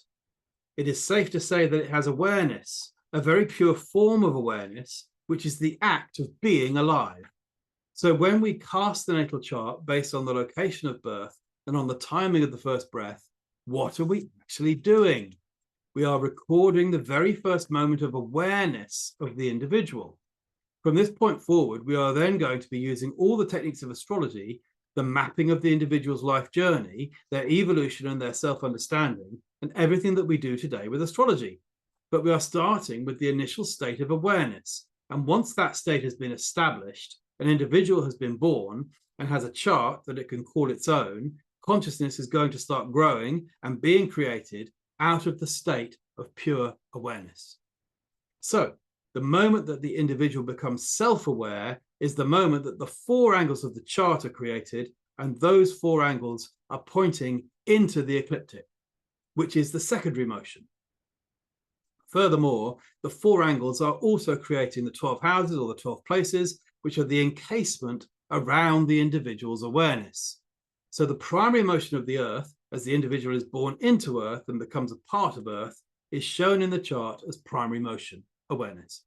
Speaker 2: It is safe to say that it has awareness, a very pure form of awareness, which is the act of being alive. So when we cast the natal chart based on the location of birth and on the timing of the first breath, what are we actually doing? We are recording the very first moment of awareness of the individual. From this point forward, we are then going to be using all the techniques of astrology, the mapping of the individual's life journey, their evolution and their self-understanding, and everything that we do today with astrology. But we are starting with the initial state of awareness. And once that state has been established, an individual has been born and has a chart that it can call its own, consciousness is going to start growing and being created out of the state of pure awareness. So the moment that the individual becomes self-aware is the moment that the 4 angles of the chart are created, and those 4 angles are pointing into the ecliptic, which is the secondary motion. Furthermore, the 4 angles are also creating the 12 houses or the 12 places, which are the encasement around the individual's awareness. So the primary motion of the Earth, as the individual is born into Earth and becomes a part of Earth, is shown in the chart as primary motion, awareness.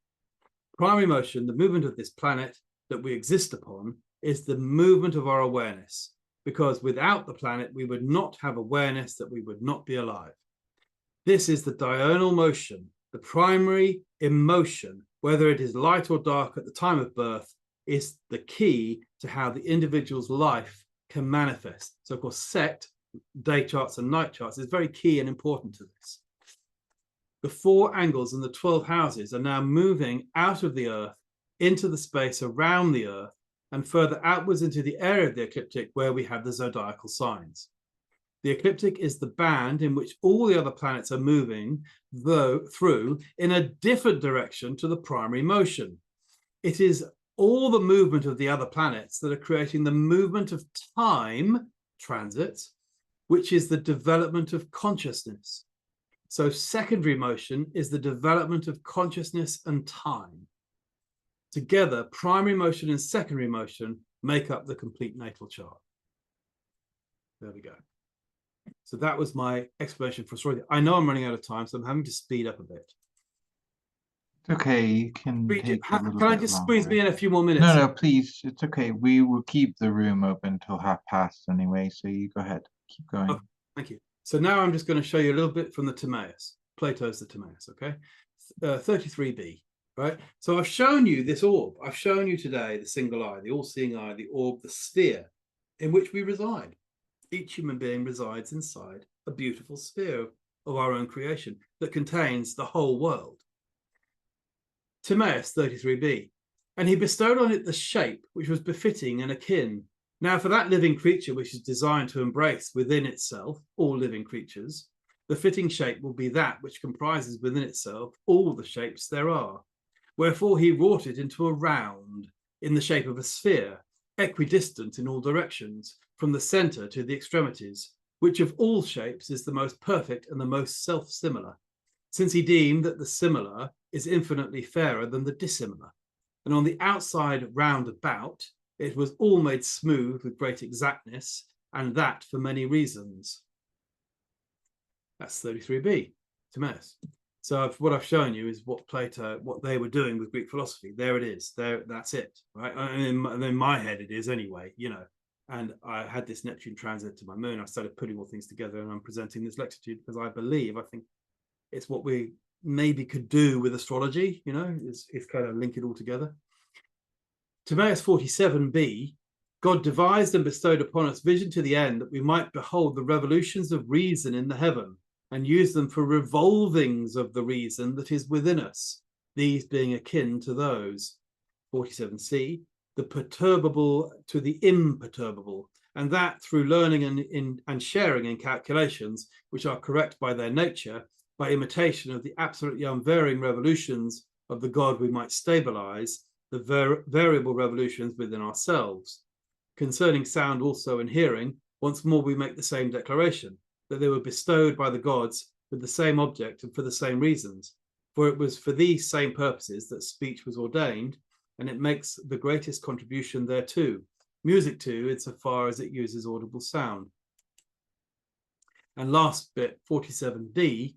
Speaker 2: Primary motion, the movement of this planet that we exist upon, is the movement of our awareness, because without the planet, we would not have awareness, that we would not be alive. This is the diurnal motion, the primary emotion, whether it is light or dark at the time of birth, is the key to how the individual's life can manifest. So, of course, sect, day charts and night charts, is very key and important to this. The 4 angles and the 12 houses are now moving out of the Earth into the space around the Earth and further outwards into the area of the ecliptic where we have the zodiacal signs. The ecliptic is the band in which all the other planets are moving through in a different direction to the primary motion. It is all the movement of the other planets that are creating the movement of time transits, which is the development of consciousness. So secondary motion is the development of consciousness and time. Together, primary motion and secondary motion make up the complete natal chart. There we go. So that was my explanation for astrology. I know I'm running out of time, so I'm having to speed up a bit.
Speaker 1: Okay, you can take a little
Speaker 2: Can I
Speaker 1: bit
Speaker 2: just squeeze
Speaker 1: longer.
Speaker 2: me in a few more minutes?
Speaker 1: No, please. It's okay. We will keep the room open till past anyway, so you go ahead. Keep going.
Speaker 2: Oh, thank you. So now I'm just going to show you a little bit from the Timaeus. Plato's the Timaeus, okay? 33b, right? So I've shown you this orb. I've shown you today the single eye, the all-seeing eye, the orb, the sphere in which we reside. Each human being resides inside a beautiful sphere of our own creation that contains the whole world. Timaeus 33b, and he bestowed on it the shape which was befitting and akin. Now, for that living creature which is designed to embrace within itself all living creatures, the fitting shape will be that which comprises within itself all the shapes there are. Wherefore he wrought it into a round, in the shape of a sphere, equidistant in all directions, from the centre to the extremities, which of all shapes is the most perfect and the most self-similar, since he deemed that the similar is infinitely fairer than the dissimilar. And on the outside round about, it was all made smooth with great exactness, and that for many reasons. That's 33b, Timaeus. So what I've shown you is what Plato, what they were doing with Greek philosophy. There it is. There, that's it, right? And in my head, it is anyway, you know. And I had this Neptune transit to my moon. I started putting all things together, and I'm presenting this lecture to you because I think it's what we maybe could do with astrology, you know, is kind of link it all together. Timaeus 47b, God devised and bestowed upon us vision to the end that we might behold the revolutions of reason in the heaven and use them for revolvings of the reason that is within us, these being akin to those. 47c, the perturbable to the imperturbable, and that through learning and sharing in calculations which are correct by their nature, by imitation of the absolutely unvarying revolutions of the God, we might stabilize the variable revolutions within ourselves. Concerning sound also and hearing, once more we make the same declaration, that they were bestowed by the gods with the same object and for the same reasons. For it was for these same purposes that speech was ordained, and it makes the greatest contribution thereto. Music too, insofar as it uses audible sound. And last bit, 47d,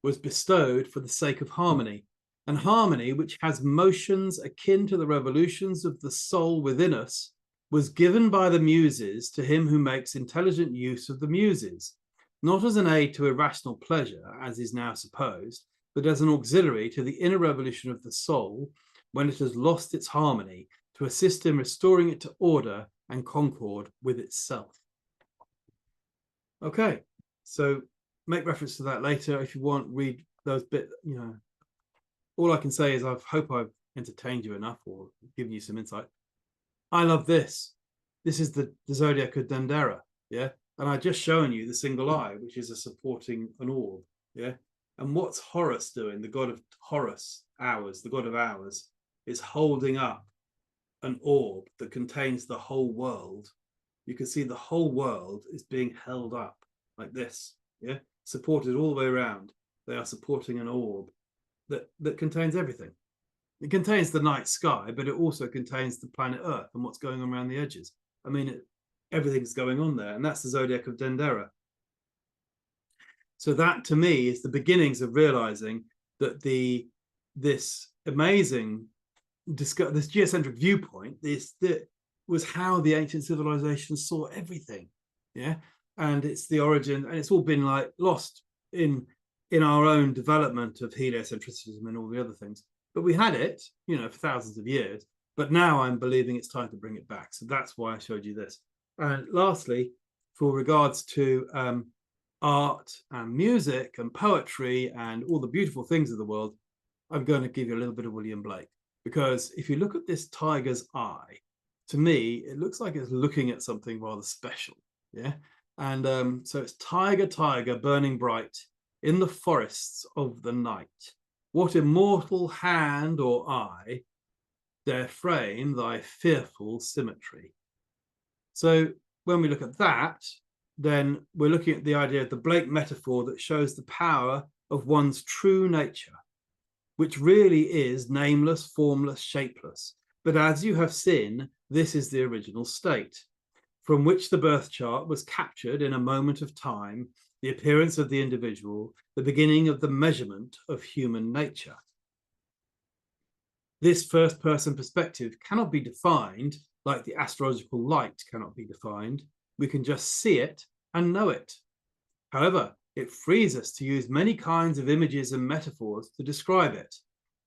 Speaker 2: was bestowed for the sake of harmony, And harmony, which has motions akin to the revolutions of the soul within us, was given by the muses to him who makes intelligent use of the muses, not as an aid to irrational pleasure, as is now supposed, but as an auxiliary to the inner revolution of the soul when it has lost its harmony, to assist in restoring it to order and concord with itself. Okay, so make reference to that later if you want. Read those bits. All I can say is I hope I've entertained you enough or given you some insight. I love this. This is the zodiac of Dendera, yeah? And I've just shown you the single eye, which is supporting an orb, yeah? And what's Horus doing? The god of Horus, hours, the god of hours, is holding up an orb that contains the whole world. You can see the whole world is being held up like this, yeah? Supported all the way around. They are supporting an orb that contains everything. It contains the night sky, but it also contains the planet Earth and what's going on around the edges. I mean, everything's going on there, and that's the zodiac of Dendera. So that, to me, is the beginnings of realizing that this amazing, this geocentric viewpoint, this was how the ancient civilizations saw everything, yeah. And it's the origin, and it's all been like lost in our own development of heliocentrism and all the other things. But we had it, for thousands of years. But now I'm believing it's time to bring it back. So that's why I showed you this. And lastly, for regards to art and music and poetry and all the beautiful things of the world, I'm going to give you a little bit of William Blake. Because if you look at this tiger's eye, to me, it looks like it's looking at something rather special. Yeah. And so it's tiger, tiger, burning bright in the forests of the night. What immortal hand or eye dare frame thy fearful symmetry? So when we look at that, then we're looking at the idea of the Blake metaphor that shows the power of one's true nature, which really is nameless, formless, shapeless. But as you have seen, this is the original state, from which the birth chart was captured in a moment of time, the appearance of the individual, the beginning of the measurement of human nature. This first-person perspective cannot be defined like the astrological light cannot be defined. We can just see it and know it. However, it frees us to use many kinds of images and metaphors to describe it,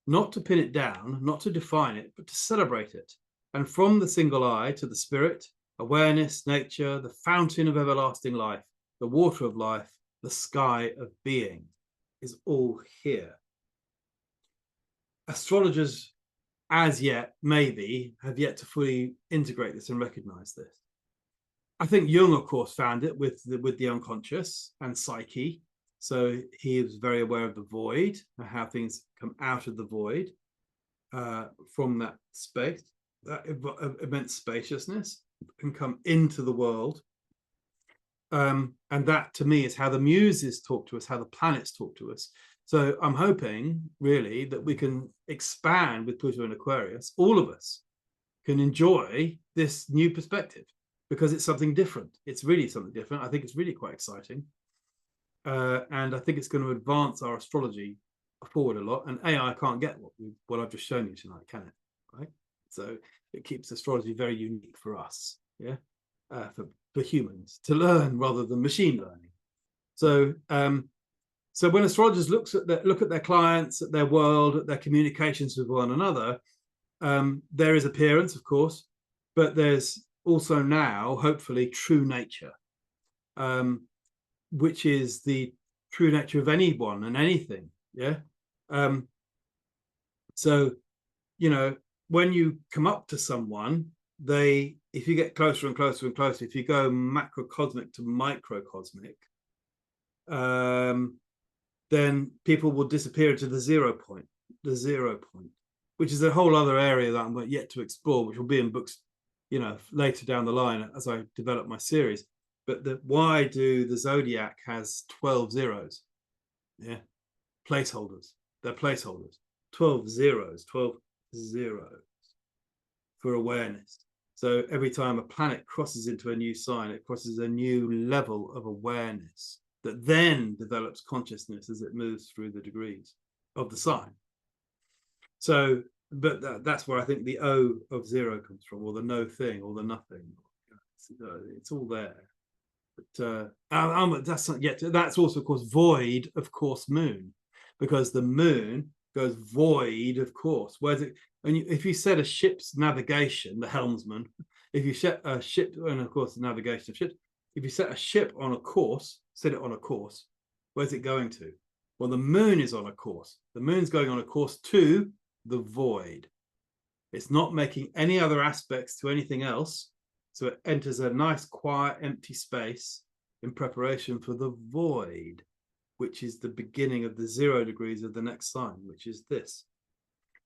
Speaker 2: not to pin it down, not to define it, but to celebrate it. And from the single eye to the spirit, awareness, nature, the fountain of everlasting life, the water of life, the sky of being is all here. Astrologers, as yet, maybe, have yet to fully integrate this and recognize this. I think Jung, of course, found it with the unconscious and psyche. So he was very aware of the void and how things come out of the void from that space, that immense spaciousness, and come into the world. And that, to me, is how the muses talk to us, how the planets talk to us. So I'm hoping, really, that we can expand with Pluto and Aquarius. All of us can enjoy this new perspective because it's something different. It's really something different. I think it's really quite exciting. And I think it's going to advance our astrology forward a lot. And AI can't get what I've just shown you tonight, can it? Right? So it keeps astrology very unique for us, yeah, for humans to learn rather than machine learning. So so when astrologers look at their clients, at their world, at their communications with one another, there is appearance, of course, but there's also now, hopefully, true nature, which is the true nature of anyone and anything. Yeah. So, when you come up to someone, if you get closer and closer and closer, if you go macrocosmic to microcosmic, then people will disappear into the 0 point, which is a whole other area that I'm yet to explore, which will be in books, later down the line as I develop my series. But why do the zodiac has 12 zeros? Yeah, placeholders. They're placeholders. 12 zeros, 12 zeros for awareness. So every time a planet crosses into a new sign, it crosses a new level of awareness that then develops consciousness as it moves through the degrees of the sign. So, but that's where I think the O of zero comes from, or the no thing, or the nothing. It's all there. But that's not yet. That's also, of course, void of course moon, because the moon goes void of course. Whereas it, and if you set a ship's navigation, the helmsman, if you set a ship, and of course the navigation of ships, if you set a ship on a course, set it on a course, where's it going to? Well, the moon is on a course. The moon's going on a course to the void. It's not making any other aspects to anything else. So it enters a nice, quiet, empty space in preparation for the void, which is the beginning of the 0 degrees of the next sign, which is this.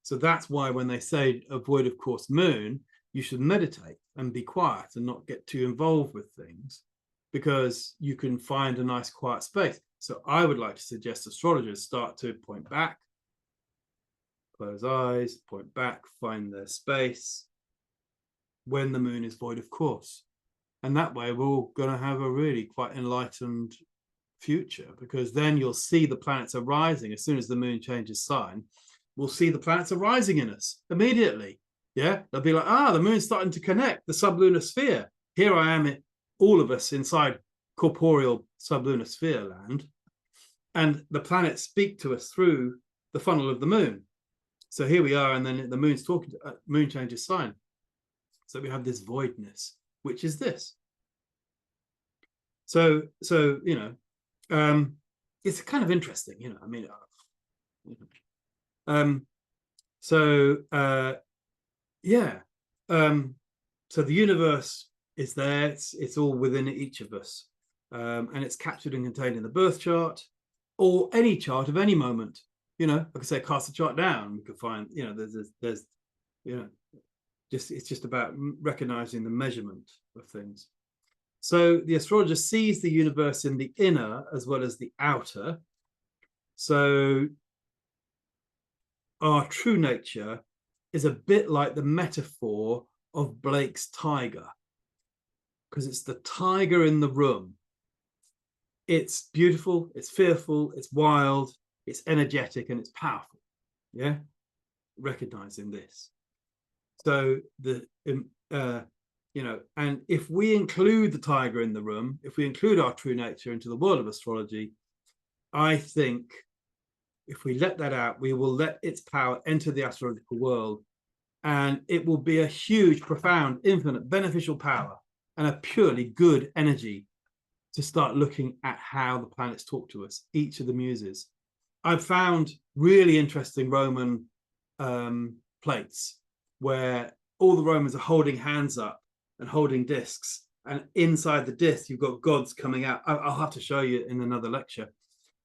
Speaker 2: So that's why when they say a void of course moon, you should meditate and be quiet and not get too involved with things, because you can find a nice quiet space. So I would like to suggest astrologers start to point back, close eyes, point back, find their space when the moon is void of course. And that way we're all going to have a really quite enlightened future, because then you'll see the planets are rising. As soon as the moon changes sign, we'll see the planets are rising in us immediately. Yeah, they'll be like, the moon's starting to connect the sublunar sphere. Here I am, all of us inside corporeal sublunar sphere land, and the planets speak to us through the funnel of the moon. So here we are, and then the moon's talking to moon changes sign. So we have this voidness, which is this. So you know, it's kind of interesting, you know. I mean, yeah. So the universe is there. It's all within each of us, and it's captured and contained in the birth chart, or any chart of any moment. You know, like I say, cast the chart down. We could find, you know, there's, you know, it's just about recognizing the measurement of things. So the astrologer sees the universe in the inner as well as the outer. So our true nature is a bit like the metaphor of Blake's tiger, because it's the tiger in the room. It's beautiful, it's fearful, it's wild, it's energetic, and it's powerful. Yeah, recognizing this. So you know, and if we include the tiger in the room, if we include our true nature into the world of astrology, I think if we let that out, we will let its power enter the astrological world, and it will be a huge, profound, infinite, beneficial power and a purely good energy to start looking at how the planets talk to us, each of the muses. I've found really interesting Roman plates where all the Romans are holding hands up and holding discs, and inside the disc you've got gods coming out. I'll have to show you in another lecture,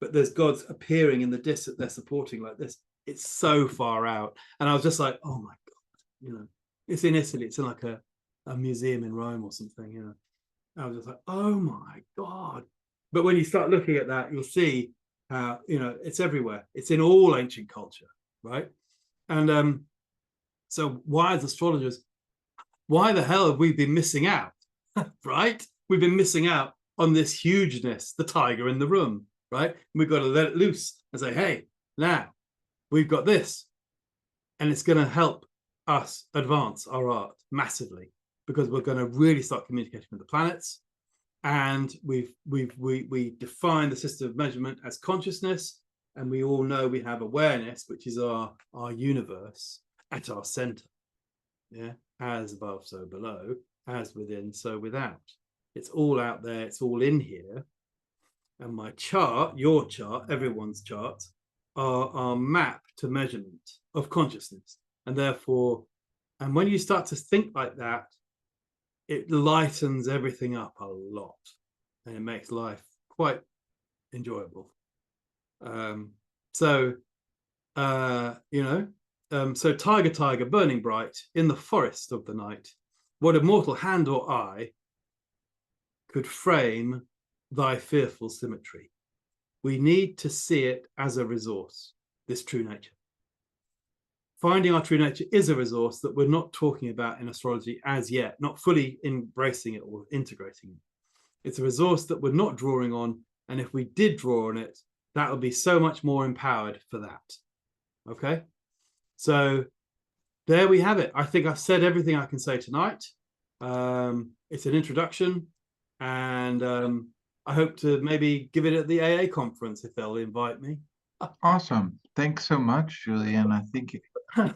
Speaker 2: but there's gods appearing in the disc that they're supporting like this. It's so far out, and I was just like, oh my god, you know, it's in Italy, it's in like a museum in Rome or something, you know. I was just like, oh my god. But when you start looking at that, you'll see how, you know, it's everywhere. It's in all ancient culture, right? And so why, as astrologers, why the hell have we been missing out? Right? We've been missing out on this hugeness, the tiger in the room, right? We've got to let it loose and say, hey, now we've got this, and it's going to help us advance our art massively, because we're going to really start communicating with the planets, and we define the system of measurement as consciousness, and we all know we have awareness, which is our universe at our center. Yeah, as above, so below, as within, so without. It's all out there, it's all in here. And my chart, your chart, everyone's chart, are our map to measurement of consciousness. And therefore, and when you start to think like that, it lightens everything up a lot, and it makes life quite enjoyable. You know, so tiger, tiger, burning bright in the forest of the night, what immortal hand or eye could frame thy fearful symmetry? We need to see it as a resource, this true nature. Finding our true nature is a resource that we're not talking about in astrology as yet, not fully embracing it or integrating it. It's a resource that we're not drawing on, and if we did draw on it, that would be so much more empowered for that. Okay? So there we have it. I think I've said everything I can say tonight. It's an introduction, and I hope to maybe give it at the AA conference if they'll invite me.
Speaker 1: Awesome. Thanks so much, Julian. I think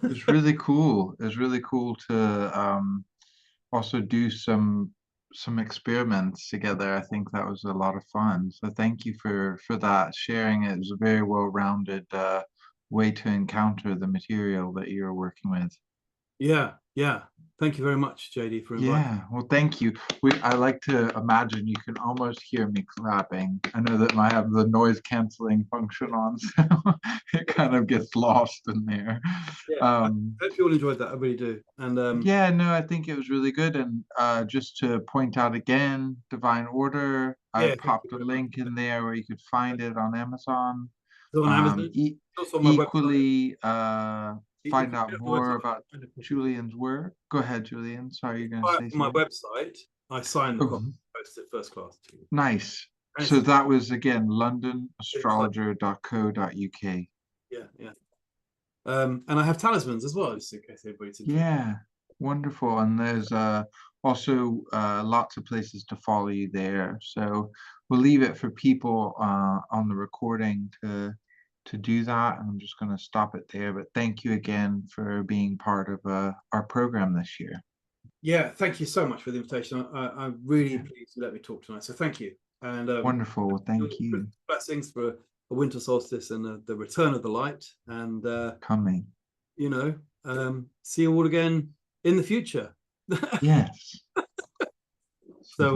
Speaker 1: it's really cool. It's really cool to also do some experiments together. I think that was a lot of fun. So thank you for that sharing. It was a very well-rounded way to encounter the material that you're working with.
Speaker 2: Yeah, yeah. Thank you very much, JD, for inviting.
Speaker 1: Yeah, well, thank you. I like to imagine you can almost hear me clapping. I know that I have the noise canceling function on, so it kind of gets lost in there.
Speaker 2: Yeah, I
Speaker 1: Um,
Speaker 2: hope you all enjoyed that. I really do. And
Speaker 1: yeah, no, I think it was really good. And just to point out again, Divine Order,
Speaker 2: yeah,
Speaker 1: I've
Speaker 2: thank you
Speaker 1: popped a
Speaker 2: very much.
Speaker 1: link in there where you could find it on Amazon.
Speaker 2: It's on Amazon. It's also on my website.
Speaker 1: Equally,
Speaker 2: You
Speaker 1: find
Speaker 2: can
Speaker 1: out
Speaker 2: get it on my
Speaker 1: more
Speaker 2: website.
Speaker 1: about Julian's work. Go ahead, Julian. Sorry, you're going to
Speaker 2: On
Speaker 1: say
Speaker 2: my
Speaker 1: something.
Speaker 2: website, I signed the copy,
Speaker 1: Oh,
Speaker 2: posted it first class to you.
Speaker 1: nice.
Speaker 2: And
Speaker 1: So
Speaker 2: it's,
Speaker 1: that was again
Speaker 2: it's like,
Speaker 1: londonastrologer.co.uk.
Speaker 2: yeah, yeah. And I have talismans as well, just in case anybody's interested.
Speaker 1: Yeah, wonderful. And there's also lots of places to follow you there. So we'll leave it for people on the recording to do that. And I'm just going to stop it there. But thank you again for being part of our program this year.
Speaker 2: Yeah, thank you so much for the invitation. I'm really
Speaker 1: Yeah,
Speaker 2: pleased you let me talk tonight. So thank you. And
Speaker 1: wonderful. Well, thank you.
Speaker 2: blessings for a winter solstice and the return of the light. And
Speaker 1: Coming.
Speaker 2: see you all again in the future.
Speaker 1: Yes.
Speaker 2: So